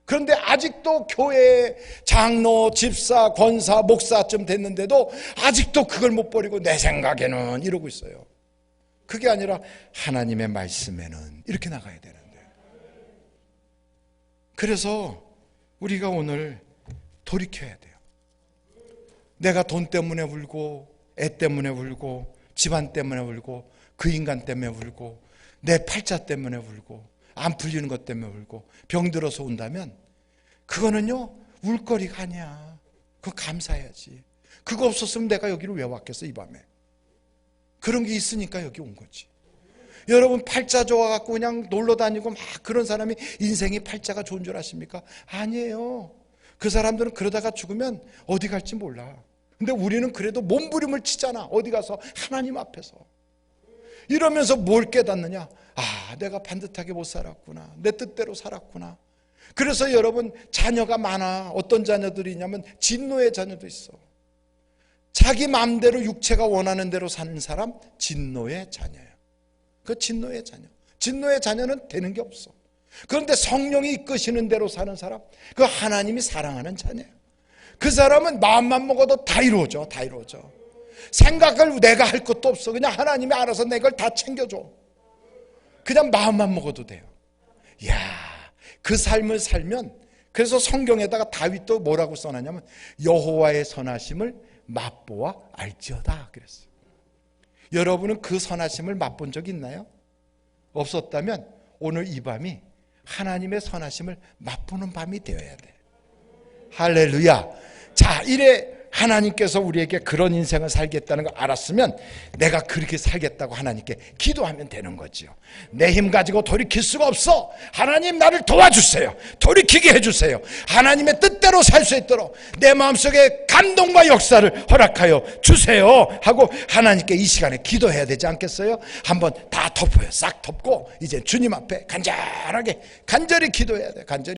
그런데 아직도 교회 장로, 집사, 권사, 목사쯤 됐는데도 아직도 그걸 못 버리고 내 생각에는 이러고 있어요. 그게 아니라 하나님의 말씀에는 이렇게 나가야 되는데. 그래서 우리가 오늘 돌이켜야 돼요. 내가 돈 때문에 울고, 애 때문에 울고, 집안 때문에 울고, 그 인간 때문에 울고, 내 팔자 때문에 울고, 안 풀리는 것 때문에 울고, 병들어서 운다면 그거는요 울거리가 아니야. 그거 감사해야지. 그거 없었으면 내가 여기를 왜 왔겠어 이 밤에. 그런 게 있으니까 여기 온 거지. 여러분 팔자 좋아갖고 그냥 놀러 다니고 막 그런 사람이 인생이 팔자가 좋은 줄 아십니까? 아니에요. 그 사람들은 그러다가 죽으면 어디 갈지 몰라. 근데 우리는 그래도 몸부림을 치잖아. 어디 가서 하나님 앞에서. 이러면서 뭘 깨닫느냐? 아, 내가 반듯하게 못 살았구나. 내 뜻대로 살았구나. 그래서 여러분 자녀가 많아. 어떤 자녀들이 있냐면 진노의 자녀도 있어. 자기 마음대로 육체가 원하는 대로 사는 사람 진노의 자녀예요. 그 진노의 자녀. 진노의 자녀는 되는 게 없어. 그런데 성령이 이끄시는 대로 사는 사람, 그 하나님이 사랑하는 자녀예요. 그 사람은 마음만 먹어도 다 이루어져. 다 이루어져. 생각을 내가 할 것도 없어. 그냥 하나님이 알아서 내 걸 다 챙겨줘. 그냥 마음만 먹어도 돼요. 이야, 그 삶을 살면, 그래서 성경에다가 다윗도 뭐라고 써놨냐면 여호와의 선하심을 맛보아 알지어다 그랬어요. 여러분은 그 선하심을 맛본 적 있나요? 없었다면 오늘 이 밤이 하나님의 선하심을 맛보는 밤이 되어야 돼. 할렐루야. 자, 이래 하나님께서 우리에게 그런 인생을 살겠다는 걸 알았으면 내가 그렇게 살겠다고 하나님께 기도하면 되는 거지요. 내 힘 가지고 돌이킬 수가 없어. 하나님 나를 도와주세요. 돌이키게 해주세요. 하나님의 뜻대로 살 수 있도록 내 마음속에 감동과 역사를 허락하여 주세요 하고 하나님께 이 시간에 기도해야 되지 않겠어요? 한번 다 덮어요. 싹 덮고 이제 주님 앞에 간절하게 간절히 기도해야 돼요. 간절히.